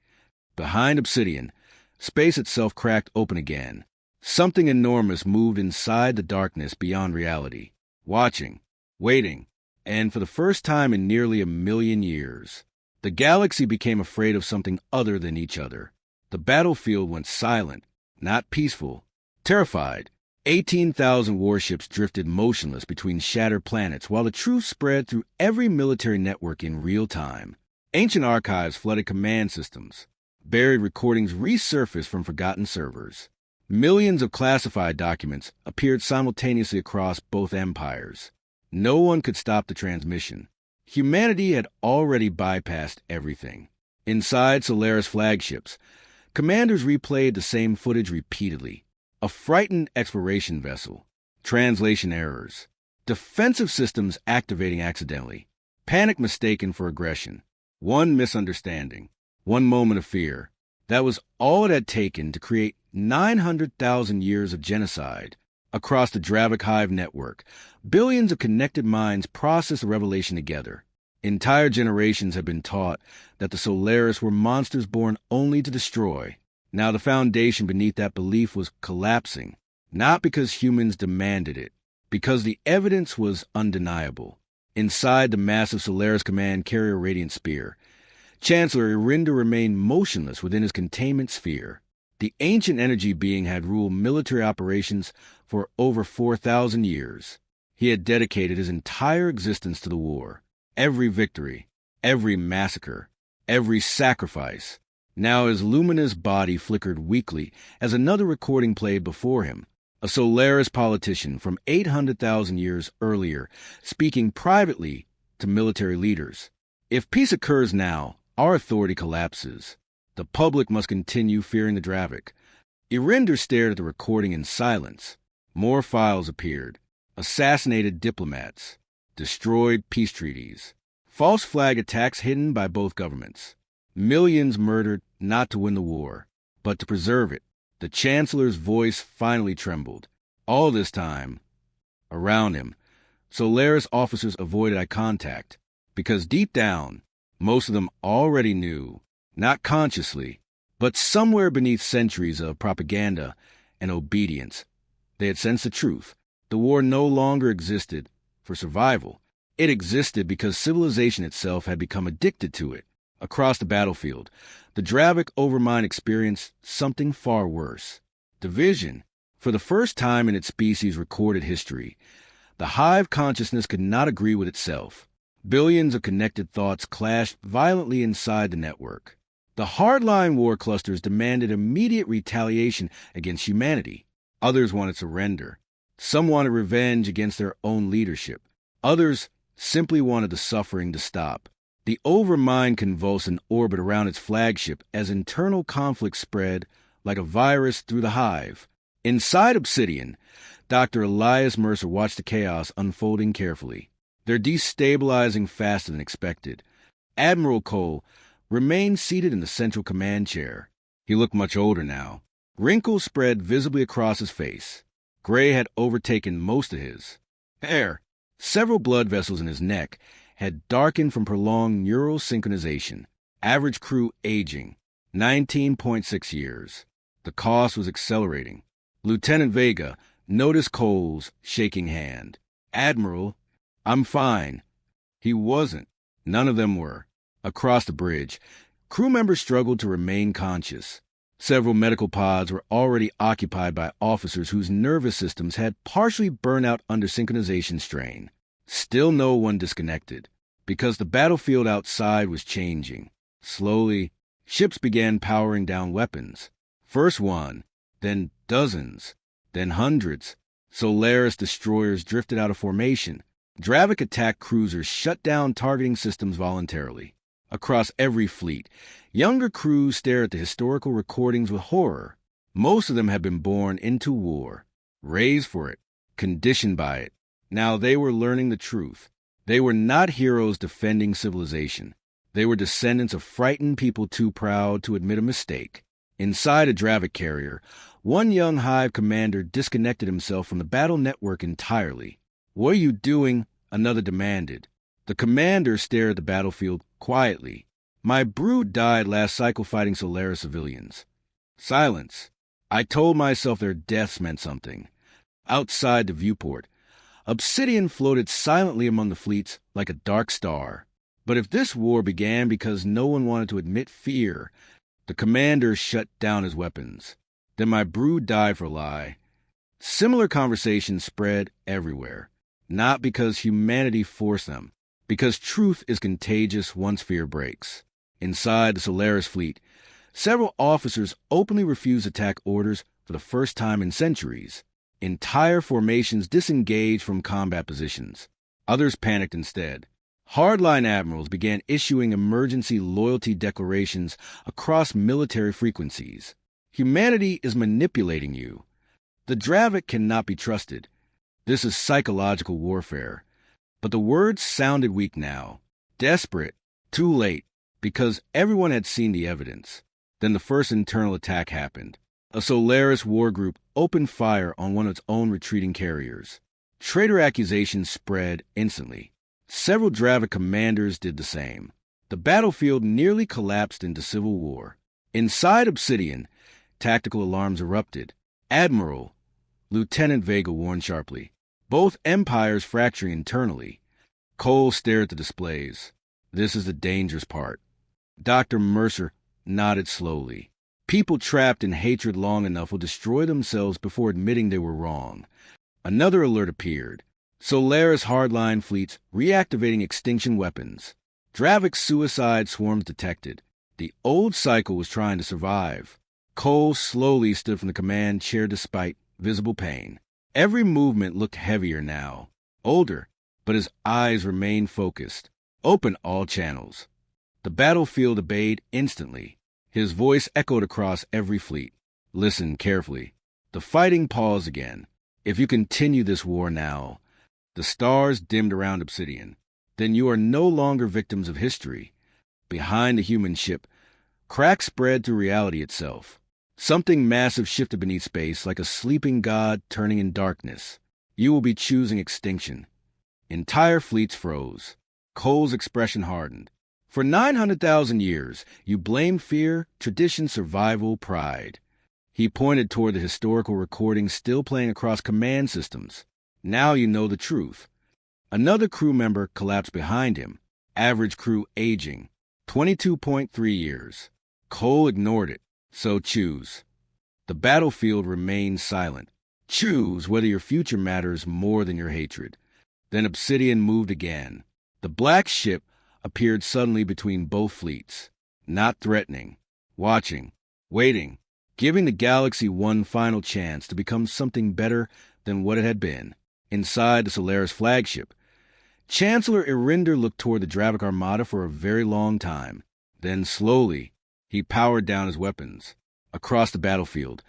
Behind Obsidian, space itself cracked open again. Something enormous moved inside the darkness beyond reality. Watching, waiting, and for the first time in nearly 1,000,000 years, the galaxy became afraid of something other than each other. The battlefield went silent, not peaceful, terrified. 18,000 warships drifted motionless between shattered planets while the truth spread through every military network in real time. Ancient archives flooded command systems. Buried recordings resurfaced from forgotten servers. Millions of classified documents appeared simultaneously across both empires. No one could stop the transmission. Humanity had already bypassed everything. Inside Solaris flagships, commanders replayed the same footage repeatedly. A frightened exploration vessel, translation errors, defensive systems activating accidentally, panic mistaken for aggression, one misunderstanding, one moment of fear. That was all it had taken to create 900,000 years of genocide. Across the Dravik hive network, billions of connected minds process the revelation together. Entire generations have been taught that the Solaris were monsters born only to destroy. Now the foundation beneath that belief was collapsing, not because humans demanded it, because the evidence was undeniable. Inside the massive Solaris command carrier Radiant Spear, Chancellor Irinda remained motionless within his containment sphere. The ancient energy being had ruled military operations for over 4,000 years. He had dedicated his entire existence to the war. Every victory, every massacre, every sacrifice. Now his luminous body flickered weakly as another recording played before him. A Solaris politician from 800,000 years earlier, speaking privately to military leaders. If peace occurs now, our authority collapses. The public must continue fearing the Dravik. Irinder stared at the recording in silence. More files appeared. Assassinated diplomats. Destroyed peace treaties. False flag attacks hidden by both governments. Millions murdered not to win the war, but to preserve it. The Chancellor's voice finally trembled. All this time, around him, Solaris officers avoided eye contact, because deep down, most of them already knew, not consciously, but somewhere beneath centuries of propaganda and obedience, they had sensed the truth. The war no longer existed for survival. It existed because civilization itself had become addicted to it. Across the battlefield, the Dravik Overmind experienced something far worse. Division. For the first time in its species' recorded history, the hive consciousness could not agree with itself. Billions of connected thoughts clashed violently inside the network. The hardline war clusters demanded immediate retaliation against humanity. Others wanted surrender. Some wanted revenge against their own leadership. Others simply wanted the suffering to stop. The Overmind convulsed in orbit around its flagship as internal conflict spread like a virus through the hive. Inside Obsidian, Dr. Elias Mercer watched the chaos unfolding carefully. They're destabilizing faster than expected. Admiral Cole remained seated in the central command chair. He looked much older now. Wrinkles spread visibly across his face. Gray had overtaken most of his hair. Several blood vessels in his neck had darkened from prolonged neural synchronization. Average crew aging, 19.6 years. The cost was accelerating. Lieutenant Vega noticed Cole's shaking hand. Admiral, I'm fine. He wasn't. None of them were. Across the bridge, crew members struggled to remain conscious. Several medical pods were already occupied by officers whose nervous systems had partially burned out under synchronization strain. Still no one disconnected, because the battlefield outside was changing. Slowly, ships began powering down weapons. First one, then dozens, then hundreds. Solaris destroyers drifted out of formation. Dravik attack cruisers shut down targeting systems voluntarily. Across every fleet, younger crews stare at the historical recordings with horror. Most of them had been born into war, raised for it, conditioned by it. Now they were learning the truth. They were not heroes defending civilization. They were descendants of frightened people too proud to admit a mistake. Inside a Dravik carrier, one young hive commander disconnected himself from the battle network entirely. "What are you doing?" another demanded. The commander stared at the battlefield quietly. "My brood died last cycle fighting Solaris civilians." Silence. I told myself their deaths meant something. Outside the viewport, Obsidian floated silently among the fleets like a dark star. But if this war began because no one wanted to admit fear, the commander shut down his weapons. Then my brood died for a lie. Similar conversations spread everywhere. Not because humanity forced them, because truth is contagious once fear breaks. Inside the Solaris fleet, several officers openly refused attack orders for the first time in centuries. Entire formations disengaged from combat positions. Others panicked instead. Hardline admirals began issuing emergency loyalty declarations across military frequencies. Humanity is manipulating you. The Dravik cannot be trusted. This is psychological warfare. But the words sounded weak now. Desperate. Too late. Because everyone had seen the evidence. Then the first internal attack happened. A Solaris war group opened fire on one of its own retreating carriers. Traitor accusations spread instantly. Several Dravik commanders did the same. The battlefield nearly collapsed into civil war. Inside Obsidian, tactical alarms erupted. "Admiral," Lieutenant Vega warned sharply. "Both empires fracturing internally." Cole stared at the displays. "This is the dangerous part." Dr. Mercer nodded slowly. "People trapped in hatred long enough will destroy themselves before admitting they were wrong." Another alert appeared. Solaris hardline fleets reactivating extinction weapons. Dravik suicide swarms detected. The old cycle was trying to survive. Cole slowly stood from the command chair despite visible pain. Every movement looked heavier now. Older, but his eyes remained focused. Open all channels. The battlefield obeyed instantly. His voice echoed across every fleet. Listen carefully. The fighting paused again. If you continue this war now, the stars dimmed around Obsidian. Then you are no longer victims of history. Behind the human ship, cracks spread through reality itself. Something massive shifted beneath space like a sleeping god turning in darkness. You will be choosing extinction. Entire fleets froze. Cole's expression hardened. For 900,000 years, you blamed fear, tradition, survival, pride. He pointed toward the historical recordings still playing across command systems. Now you know the truth. Another crew member collapsed behind him, average crew aging, 22.3 years. Cole ignored it, so choose. The battlefield remained silent. Choose whether your future matters more than your hatred. Then Obsidian moved again. The black ship appeared suddenly between both fleets, not threatening, watching, waiting, giving the galaxy one final chance to become something better than what it had been. Inside the Solaris flagship, Chancellor Irinder looked toward the Dravik Armada for a very long time. Then slowly, he powered down his weapons. Across the battlefield,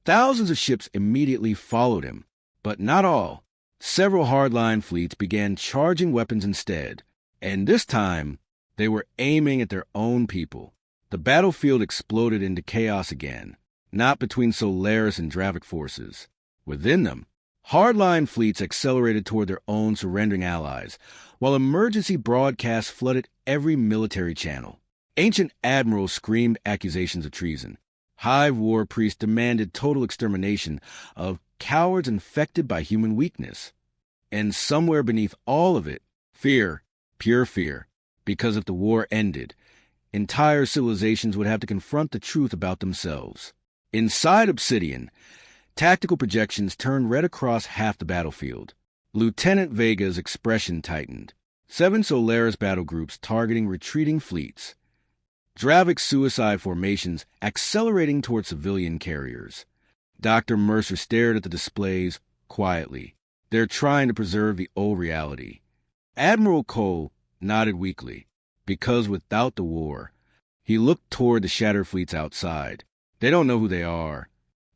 thousands of ships immediately followed him, but not all. Several hardline fleets began charging weapons instead, and this time, they were aiming at their own people. The battlefield exploded into chaos again, not between Solaris and Dravik forces. Within them, hardline fleets accelerated toward their own surrendering allies, while emergency broadcasts flooded every military channel. Ancient admirals screamed accusations of treason. Hive war priests demanded total extermination of cowards infected by human weakness. And somewhere beneath all of it, fear, pure fear. Because if the war ended, entire civilizations would have to confront the truth about themselves. Inside Obsidian, tactical projections turned red across half the battlefield. Lieutenant Vega's expression tightened. 7 Solaris battle groups targeting retreating fleets. Dravik suicide formations accelerating toward civilian carriers. Dr. Mercer stared at the displays quietly. They're trying to preserve the old reality. Admiral Cole nodded weakly, because without the war, he looked toward the shattered fleets outside. They don't know who they are.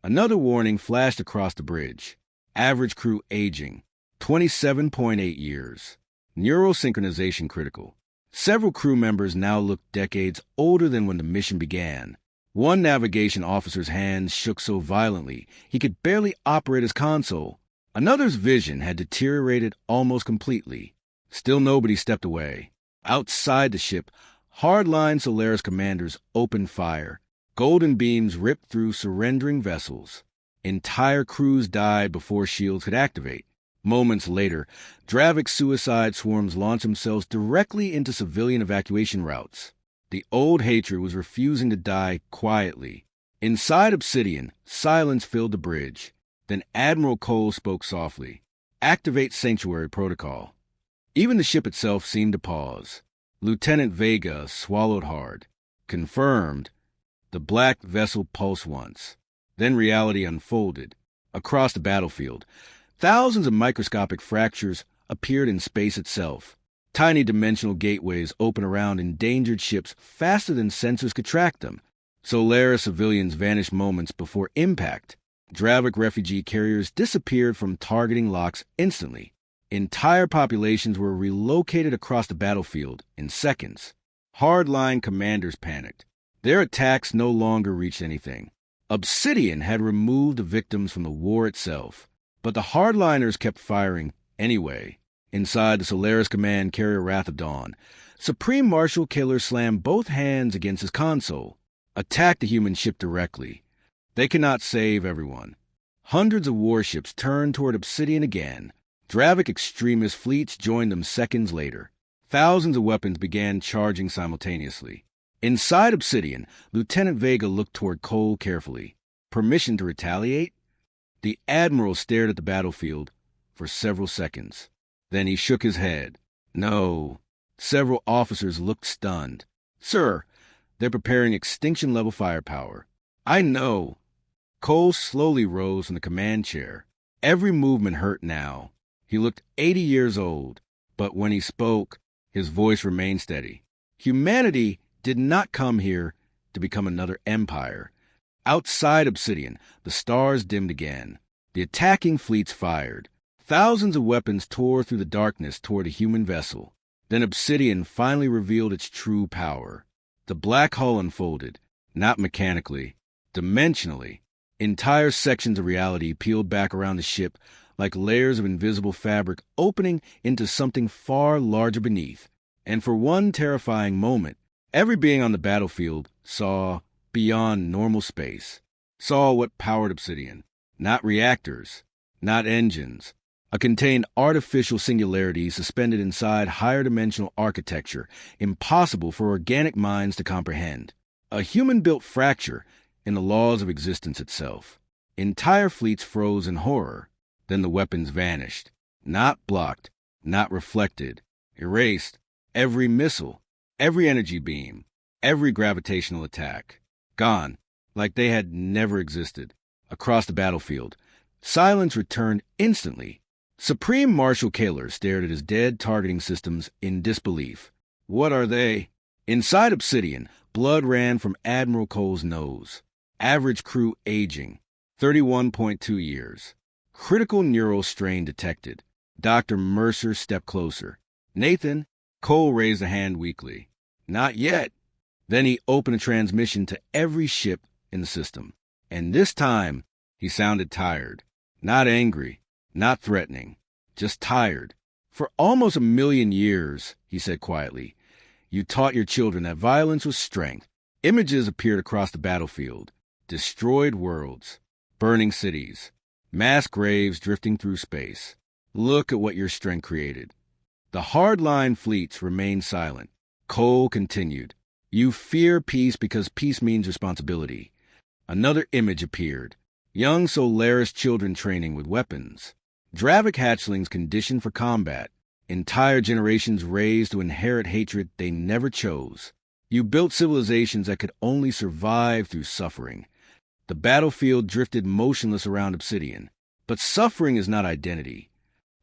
Another warning flashed across the bridge. Average crew aging, 27.8 years. Neural synchronization critical. Several crew members now looked decades older than when the mission began. One navigation officer's hands shook so violently he could barely operate his console. Another's vision had deteriorated almost completely. Still nobody stepped away. Outside the ship, hardline Solaris commanders opened fire. Golden beams ripped through surrendering vessels. Entire crews died before shields could activate. Moments later, Dravik suicide swarms launched themselves directly into civilian evacuation routes. The old hatred was refusing to die quietly. Inside Obsidian, silence filled the bridge. Then Admiral Cole spoke softly. Activate Sanctuary Protocol. Even the ship itself seemed to pause. Lieutenant Vega swallowed hard. Confirmed. The black vessel pulsed once. Then reality unfolded. Across the battlefield, thousands of microscopic fractures appeared in space itself. Tiny dimensional gateways open around endangered ships faster than sensors could track them. Solaris civilians vanished moments before impact. Dravik refugee carriers disappeared from targeting locks instantly. Entire populations were relocated across the battlefield in seconds. Hardline commanders panicked. Their attacks no longer reached anything. Obsidian had removed the victims from the war itself, but the hardliners kept firing anyway. Inside the Solaris command carrier Wrath of Dawn, Supreme Marshal Killer slammed both hands against his console. Attack the human ship directly. They cannot save everyone. Hundreds of warships turned toward Obsidian again. Dravik extremist fleets joined them seconds later. Thousands of weapons began charging simultaneously. Inside Obsidian, Lieutenant Vega looked toward Cole carefully. Permission to retaliate? The Admiral stared at the battlefield for several seconds. Then he shook his head. No. Several officers looked stunned. Sir, they're preparing extinction-level firepower. I know. Cole slowly rose from the command chair. Every movement hurt now. He looked 80 years old. But when he spoke, his voice remained steady. Humanity did not come here to become another empire. Outside Obsidian, the stars dimmed again. The attacking fleets fired. Thousands of weapons tore through the darkness toward a human vessel. Then Obsidian finally revealed its true power. The black hull unfolded, not mechanically, dimensionally. Entire sections of reality peeled back around the ship like layers of invisible fabric opening into something far larger beneath. And for one terrifying moment, every being on the battlefield saw beyond normal space, saw what powered Obsidian. Not reactors, not engines. A contained artificial singularity suspended inside higher dimensional architecture, impossible for organic minds to comprehend. A human-built fracture in the laws of existence itself. Entire fleets froze in horror. Then the weapons vanished. Not blocked, not reflected. Erased. Every missile, every energy beam, every gravitational attack. Gone, like they had never existed. Across the battlefield, silence returned instantly. Supreme Marshal Kaler stared at his dead targeting systems in disbelief. What are they? Inside Obsidian, blood ran from Admiral Cole's nose. Average crew aging, 31.2 years. Critical neural strain detected. Dr. Mercer stepped closer. Nathan, Cole raised a hand weakly. Not yet. Then he opened a transmission to every ship in the system. And this time, he sounded tired. Not angry, not threatening, just tired. For almost 1,000,000 years, he said quietly, you taught your children that violence was strength. Images appeared across the battlefield. Destroyed worlds, burning cities, mass graves drifting through space. Look at what your strength created. The hardline fleets remained silent. Cole continued. You fear peace because peace means responsibility. Another image appeared. Young Solaris children training with weapons. Dravik hatchlings conditioned for combat. Entire generations raised to inherit hatred they never chose. You built civilizations that could only survive through suffering. The battlefield drifted motionless around Obsidian. But suffering is not identity.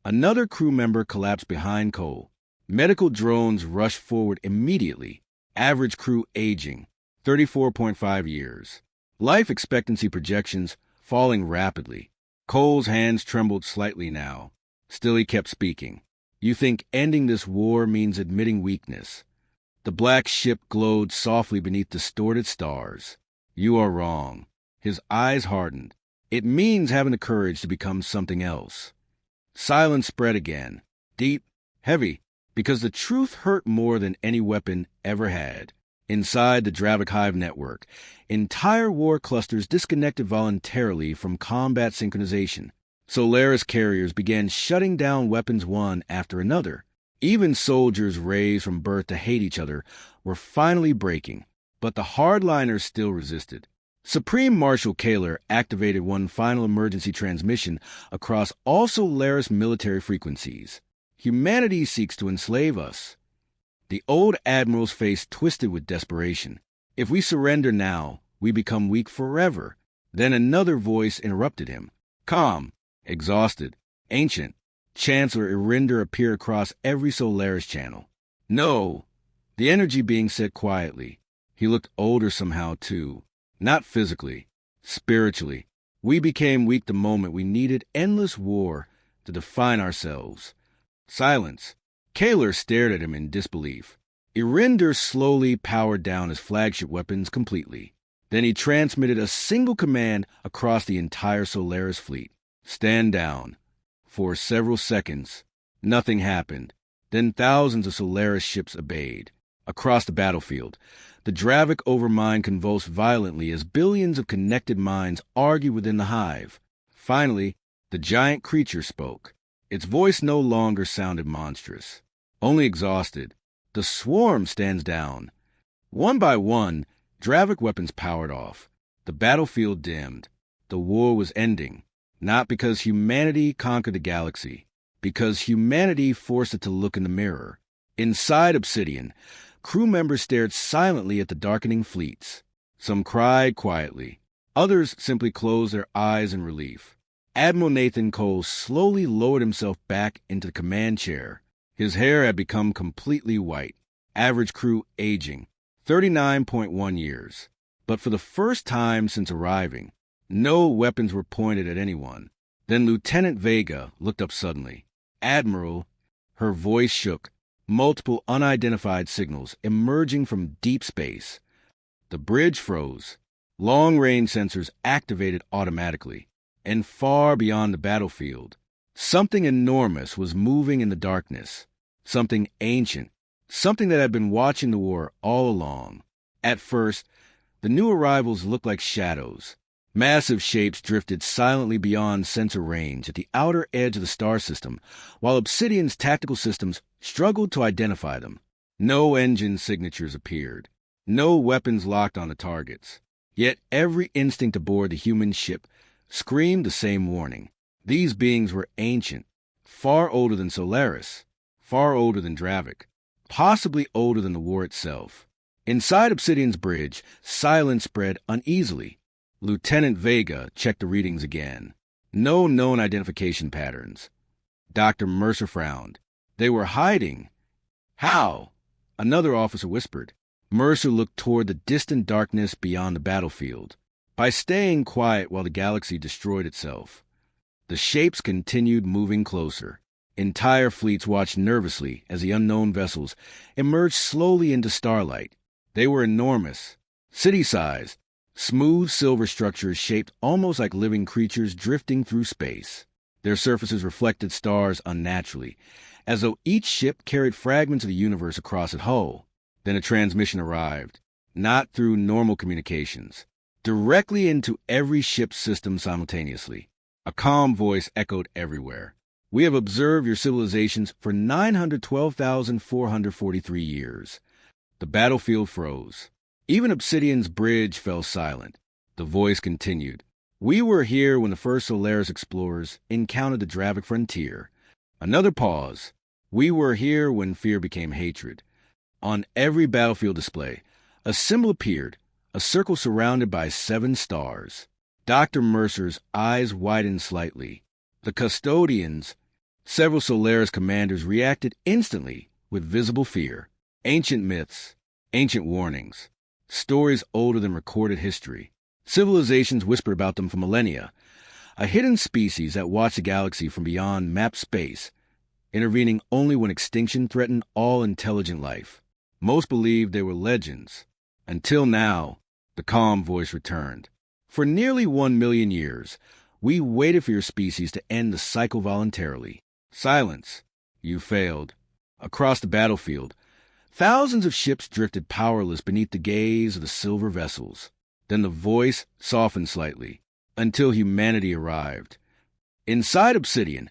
Another crew member collapsed behind Cole. Medical drones rushed forward immediately. Average crew aging, 34.5 years. Life expectancy projections falling rapidly. Cole's hands trembled slightly now. Still he kept speaking. You think ending this war means admitting weakness. The black ship glowed softly beneath distorted stars. You are wrong. His eyes hardened. It means having the courage to become something else. Silence spread again. Deep, heavy, because the truth hurt more than any weapon ever had. Inside the Dravik Hive network, entire war clusters disconnected voluntarily from combat synchronization. Solaris carriers began shutting down weapons one after another. Even soldiers raised from birth to hate each other were finally breaking, but the hardliners still resisted. Supreme Marshal Kaler activated one final emergency transmission across all Solaris military frequencies. Humanity seeks to enslave us. The old admiral's face twisted with desperation. If we surrender now, we become weak forever. Then another voice interrupted him. Calm, exhausted, ancient. Chancellor Irinder appeared across every Solaris channel. No, the energy being said quietly. He looked older somehow, too. Not physically, spiritually. We became weak the moment we needed endless war to define ourselves. Silence. Kaler stared at him in disbelief. Irinder slowly powered down his flagship weapons completely. Then he transmitted a single command across the entire Solaris fleet. Stand down. For several seconds, nothing happened. Then thousands of Solaris ships obeyed. Across the battlefield, the Dravik overmind convulsed violently as billions of connected minds argued within the hive. Finally, the giant creature spoke. Its voice no longer sounded monstrous, only exhausted. The swarm stands down. One by one, Dravik weapons powered off. The battlefield dimmed. The war was ending, not because humanity conquered the galaxy, because humanity forced it to look in the mirror. Inside Obsidian, crew members stared silently at the darkening fleets. Some cried quietly. Others simply closed their eyes in relief. Admiral Nathan Cole slowly lowered himself back into the command chair. His hair had become completely white. Average crew aging, 39.1 years. But for the first time since arriving, no weapons were pointed at anyone. Then Lieutenant Vega looked up suddenly. "Admiral," her voice shook, multiple unidentified signals emerging from deep space. The bridge froze. Long-range sensors activated automatically. And far beyond the battlefield, something enormous was moving in the darkness. Something ancient. Something that had been watching the war all along. At first, the new arrivals looked like shadows. Massive shapes drifted silently beyond sensor range at the outer edge of the star system, while Obsidian's tactical systems struggled to identify them. No engine signatures appeared. No weapons locked onto targets. Yet every instinct aboard the human ship screamed the same warning. These beings were ancient, far older than Solaris, far older than Dravik, possibly older than the war itself. Inside Obsidian's bridge, silence spread uneasily. Lieutenant Vega checked the readings again. No known identification patterns. Dr. Mercer frowned. They were hiding. How? Another officer whispered. Mercer looked toward the distant darkness beyond the battlefield. By staying quiet while the galaxy destroyed itself. The shapes continued moving closer. Entire fleets watched nervously as the unknown vessels emerged slowly into starlight. They were enormous, city-sized, smooth silver structures shaped almost like living creatures drifting through space. Their surfaces reflected stars unnaturally, as though each ship carried fragments of the universe across its hull. Then a transmission arrived, not through normal communications, directly into every ship's system simultaneously. A calm voice echoed everywhere. "We have observed your civilizations for 912,443 years. The battlefield froze. Even Obsidian's bridge fell silent. The voice continued. "We were here when the first Solaris explorers encountered the Dravik frontier." Another pause. "We were here when fear became hatred." On every battlefield display, a symbol appeared, a circle surrounded by 7 stars. Dr. Mercer's eyes widened slightly. The custodians, several Solaris commanders, reacted instantly with visible fear. Ancient myths, ancient warnings, stories older than recorded history. Civilizations whispered about them for millennia. A hidden species that watched the galaxy from beyond mapped space, intervening only when extinction threatened all intelligent life. Most believed they were legends. Until now, the calm voice returned. "For nearly 1 million years, we waited for your species to end the cycle voluntarily. Silence. You failed." Across the battlefield, thousands of ships drifted powerless beneath the gaze of the silver vessels. Then the voice softened slightly, until humanity arrived. Inside Obsidian,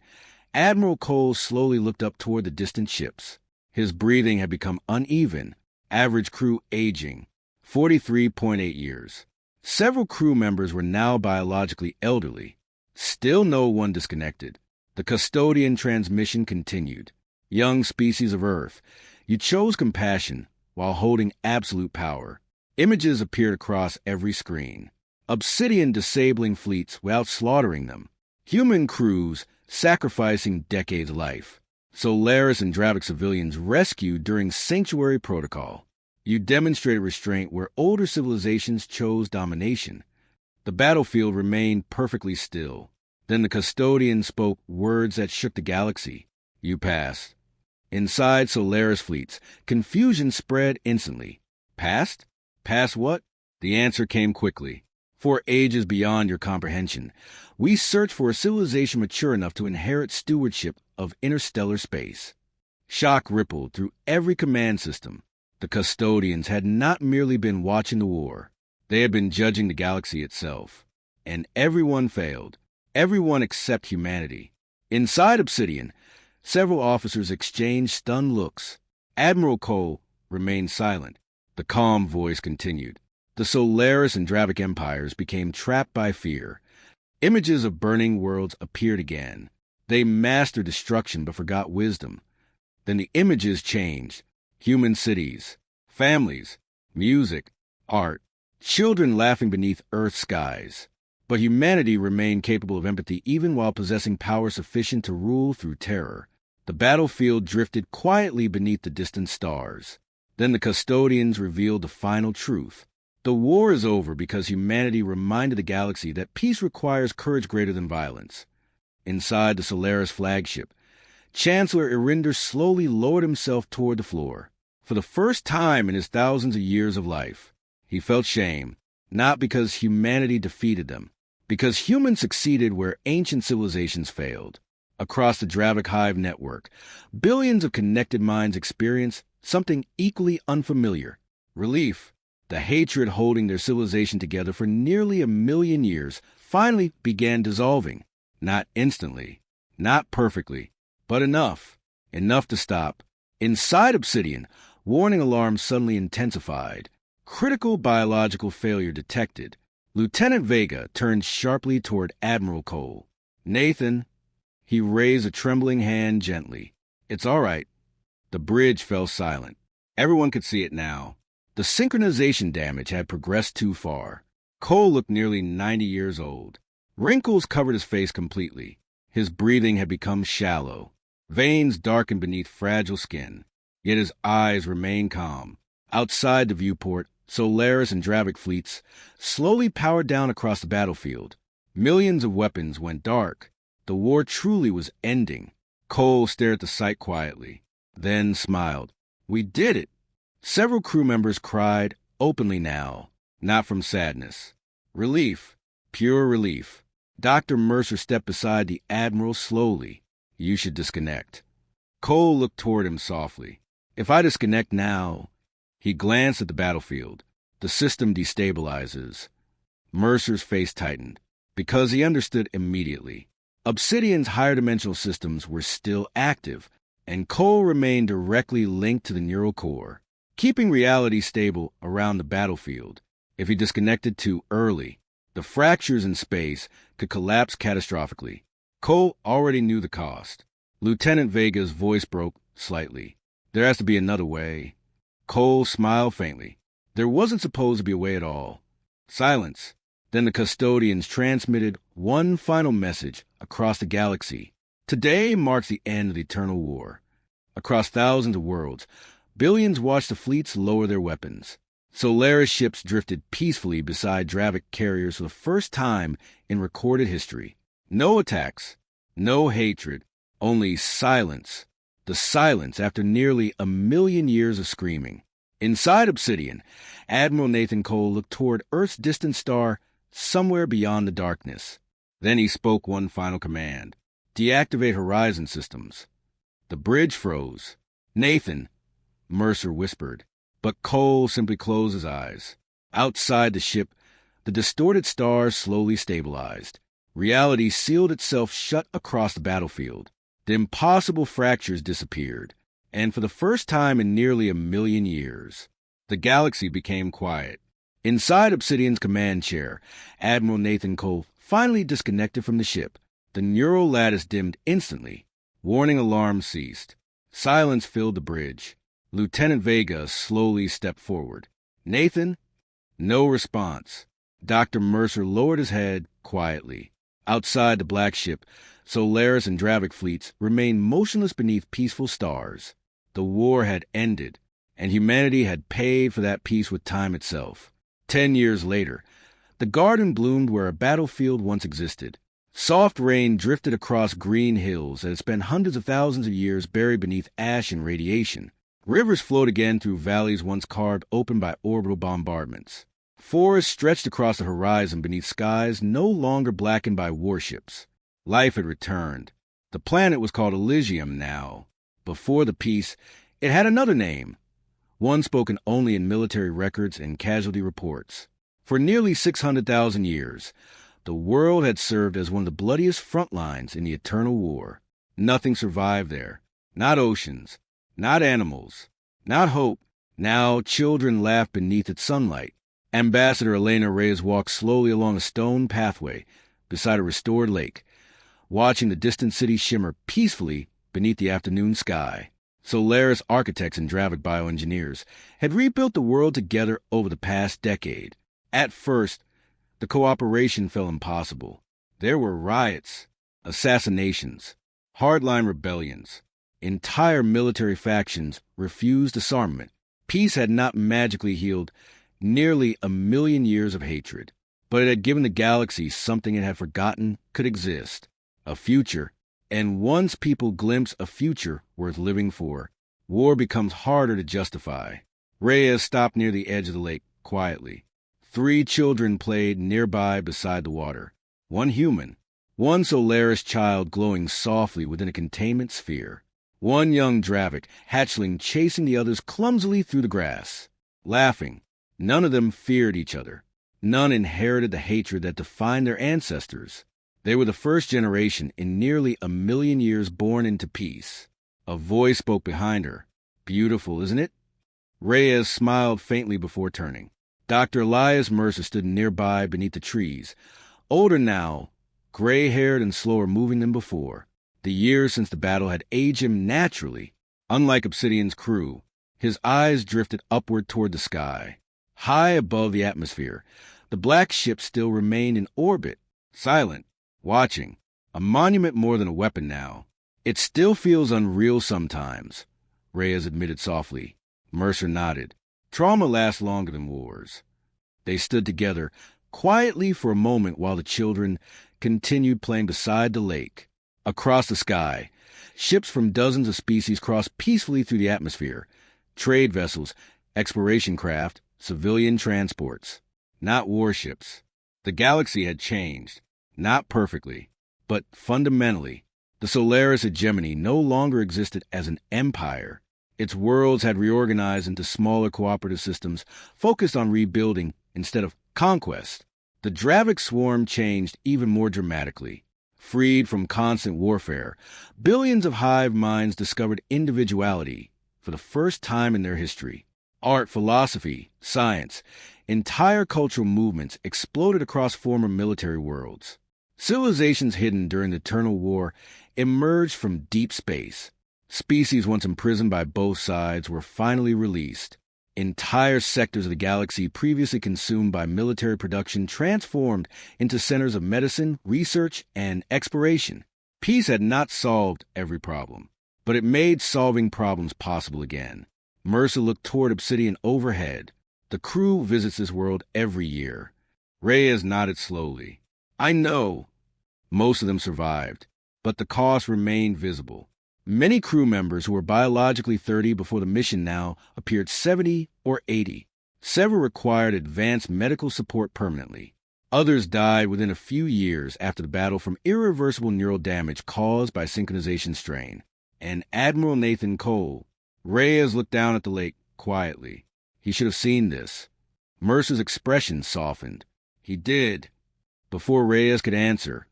Admiral Cole slowly looked up toward the distant ships. His breathing had become uneven, average crew aging, 43.8 years. Several crew members were now biologically elderly. Still no one disconnected. The custodian transmission continued. "Young species of Earth, you chose compassion while holding absolute power." Images appeared across every screen. Obsidian disabling fleets without slaughtering them. Human crews sacrificing decades of life. Solaris and Dravik civilians rescued during Sanctuary Protocol. You demonstrated restraint where older civilizations chose domination. The battlefield remained perfectly still. Then the custodian spoke words that shook the galaxy. You passed. Inside Solaris fleets, confusion spread instantly. Passed? Past what? The answer came quickly. For ages beyond your comprehension, we searched for a civilization mature enough to inherit stewardship of interstellar space. Shock rippled through every command system. The custodians had not merely been watching the war. They had been judging the galaxy itself. And everyone failed. Everyone except humanity. Inside Obsidian, several officers exchanged stunned looks. Admiral Cole remained silent. The calm voice continued. The Solaris and Dravik empires became trapped by fear. Images of burning worlds appeared again. They mastered destruction but forgot wisdom. Then the images changed. Human cities, families, music, art, children laughing beneath Earth's skies. But humanity remained capable of empathy even while possessing power sufficient to rule through terror. The battlefield drifted quietly beneath the distant stars. Then the custodians revealed the final truth. The war is over because humanity reminded the galaxy that peace requires courage greater than violence. Inside the Solaris flagship, Chancellor Irinder slowly lowered himself toward the floor. For the first time in his thousands of years of life, he felt shame, not because humanity defeated them, because humans succeeded where ancient civilizations failed. Across the Dravik Hive network, billions of connected minds experienced something equally unfamiliar: relief. The hatred holding their civilization together for nearly 1,000,000 years finally began dissolving. Not instantly, not perfectly, but enough. Enough to stop. Inside Obsidian, warning alarms suddenly intensified. Critical biological failure detected. Lieutenant Vega turned sharply toward Admiral Cole. "Nathan." He raised a trembling hand gently. "It's all right." The bridge fell silent. Everyone could see it now. The synchronization damage had progressed too far. Cole looked nearly 90 years old. Wrinkles covered his face completely. His breathing had become shallow. Veins darkened beneath fragile skin. Yet his eyes remained calm. Outside the viewport, Solaris and Dravik fleets slowly powered down across the battlefield. Millions of weapons went dark. The war truly was ending. Cole stared at the sight quietly, then smiled. "We did it." Several crew members cried, openly now, not from sadness. Relief, pure relief. Dr. Mercer stepped beside the Admiral slowly. "You should disconnect." Cole looked toward him softly. "If I disconnect now..." He glanced at the battlefield. "The system destabilizes." Mercer's face tightened, because he understood immediately. Obsidian's higher dimensional systems were still active, and Cole remained directly linked to the neural core, keeping reality stable around the battlefield. If he disconnected too early, the fractures in space could collapse catastrophically. Cole already knew the cost. Lieutenant Vega's voice broke slightly. "There has to be another way." Cole smiled faintly. There wasn't supposed to be a way at all. Silence. Then the custodians transmitted one final message across the galaxy. "Today marks the end of the eternal war." Across thousands of worlds, billions watched the fleets lower their weapons. Solaris ships drifted peacefully beside Dravik carriers for the first time in recorded history. No attacks, no hatred, only silence. The silence after nearly 1,000,000 years of screaming. Inside Obsidian, Admiral Nathan Cole looked toward Earth's distant star somewhere beyond the darkness. Then he spoke one final command: "Deactivate horizon systems." The bridge froze. "Nathan," Mercer whispered, but Cole simply closed his eyes. Outside the ship, the distorted stars slowly stabilized. Reality sealed itself shut across the battlefield. The impossible fractures disappeared, and for the first time in nearly 1,000,000 years, the galaxy became quiet. Inside Obsidian's command chair, Admiral Nathan Cole finally disconnected from the ship. The neural lattice dimmed instantly. Warning alarms ceased. Silence filled the bridge. Lieutenant Vega slowly stepped forward. "Nathan?" No response. Dr. Mercer lowered his head quietly. Outside the black ship, Solaris and Dravik fleets remained motionless beneath peaceful stars. The war had ended, and humanity had paid for that peace with time itself. 10 years later, the garden bloomed where a battlefield once existed. Soft rain drifted across green hills that had spent hundreds of thousands of years buried beneath ash and radiation. Rivers flowed again through valleys once carved open by orbital bombardments. Forests stretched across the horizon beneath skies no longer blackened by warships. Life had returned. The planet was called Elysium now. Before the peace, it had another name, one spoken only in military records and casualty reports. For nearly 600,000 years, the world had served as one of the bloodiest front lines in the eternal war. Nothing survived there. Not oceans, not animals, not hope. Now children laughed beneath its sunlight. Ambassador Elena Reyes walked slowly along a stone pathway beside a restored lake, watching the distant city shimmer peacefully beneath the afternoon sky. Solaris architects and Dravik bioengineers had rebuilt the world together over the past decade. At first, the cooperation felt impossible. There were riots, assassinations, hardline rebellions. Entire military factions refused disarmament. Peace had not magically healed nearly 1 million years of hatred, but it had given the galaxy something it had forgotten could exist: a future. And once people glimpse a future worth living for, war becomes harder to justify. Reyes stopped near the edge of the lake quietly. 3 children played nearby beside the water. 1 human, 1 Solaris child glowing softly within a containment sphere, 1 young Dravic hatchling chasing the others clumsily through the grass. Laughing, none of them feared each other. None inherited the hatred that defined their ancestors. They were the first generation in nearly 1 million years born into peace. A voice spoke behind her. "Beautiful, isn't it?" Reyes smiled faintly before turning. Dr. Elias Mercer stood nearby beneath the trees, older now, gray-haired and slower moving than before. The years since the battle had aged him naturally. Unlike Obsidian's crew, his eyes drifted upward toward the sky. High above the atmosphere, the black ship still remained in orbit, silent, watching, a monument more than a weapon now. "It still feels unreal sometimes," Reyes admitted softly. Mercer nodded. "Trauma lasts longer than wars." They stood together quietly for a moment while the children continued playing beside the lake. Across the sky, ships from dozens of species crossed peacefully through the atmosphere. Trade vessels, exploration craft, civilian transports. Not warships. The galaxy had changed. Not perfectly, but fundamentally. The Solaris hegemony no longer existed as an empire. Its worlds had reorganized into smaller cooperative systems focused on rebuilding instead of conquest. The Dravic swarm changed even more dramatically. Freed from constant warfare, billions of hive minds discovered individuality for the first time in their history. Art, philosophy, science, entire cultural movements exploded across former military worlds. Civilizations hidden during the Eternal War emerged from deep space. Species once imprisoned by both sides were finally released. Entire sectors of the galaxy previously consumed by military production transformed into centers of medicine, research, and exploration. Peace had not solved every problem, but it made solving problems possible again. Mercer looked toward Obsidian overhead. "The crew visits this world every year." Reyes nodded slowly. "I know." Most of them survived, but the cost remained visible. Many crew members who were biologically 30 before the mission now appeared 70 or 80. Several required advanced medical support permanently. Others died within a few years after the battle from irreversible neural damage caused by synchronization strain. And Admiral Nathan Cole. Reyes looked down at the lake quietly. He should have seen this. Mercer's expression softened. He did. Before Reyes could answer,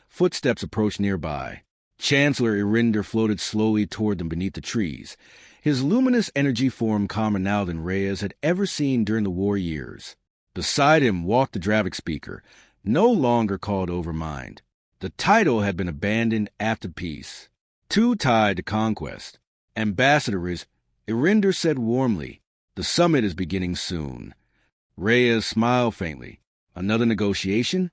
footsteps approached nearby. Chancellor Irinder floated slowly toward them beneath the trees. His luminous energy formed calmer now than Reyes had ever seen during the war years. Beside him walked the Dravic speaker, no longer called Overmind. The title had been abandoned after peace, too tied to conquest. "Ambassador Irinder said warmly, "the summit is beginning soon." Reyes smiled faintly. "Another negotiation?"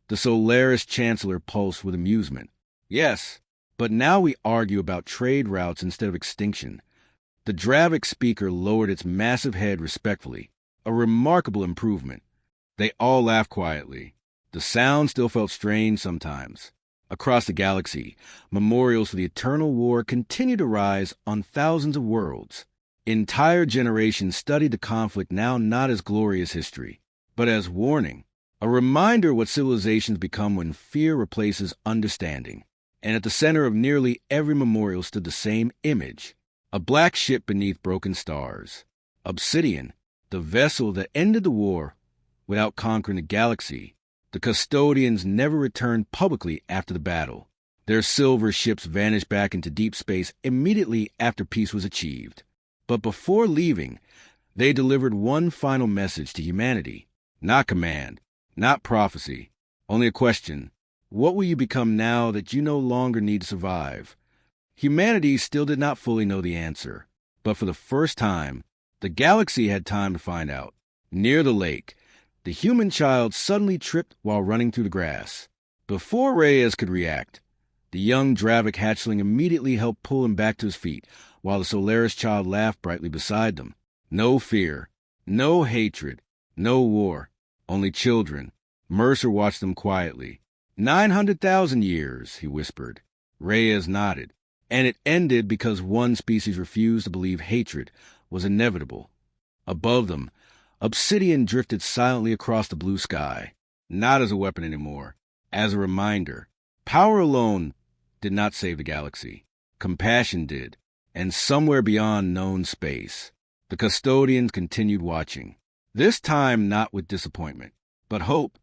The Solaris Chancellor pulsed with amusement. "Yes. But now we argue about trade routes instead of extinction." The Dravic speaker lowered its massive head respectfully, a remarkable improvement. They all laughed quietly. The sound still felt strange sometimes. Across the galaxy, memorials for the Eternal War continued to rise on thousands of worlds. Entire generations studied the conflict now not as glorious history, but as warning, a reminder what civilizations become when fear replaces understanding. And at the center of nearly every memorial stood the same image: a black ship beneath broken stars. Obsidian, the vessel that ended the war without conquering the galaxy. The custodians never returned publicly after the battle. Their silver ships vanished back into deep space immediately after peace was achieved. But before leaving, they delivered one final message to humanity. Not command, not prophecy, only a question. What will you become now that you no longer need to survive? Humanity still did not fully know the answer, but for the first time, the galaxy had time to find out. Near the lake, the human child suddenly tripped while running through the grass. Before Reyes could react, The young Dravik hatchling immediately helped pull him back to his feet, while the Solaris child laughed brightly beside them. No fear, no hatred, no war, only children. Mercer watched them quietly. 900,000 years, he whispered. Reyes nodded. And it ended because one species refused to believe hatred was inevitable. Above them, obsidian drifted silently across the blue sky, not as a weapon anymore, as a reminder. Power alone did not save the galaxy. Compassion did, and somewhere beyond known space, the custodians continued watching. This time not with disappointment, but hope.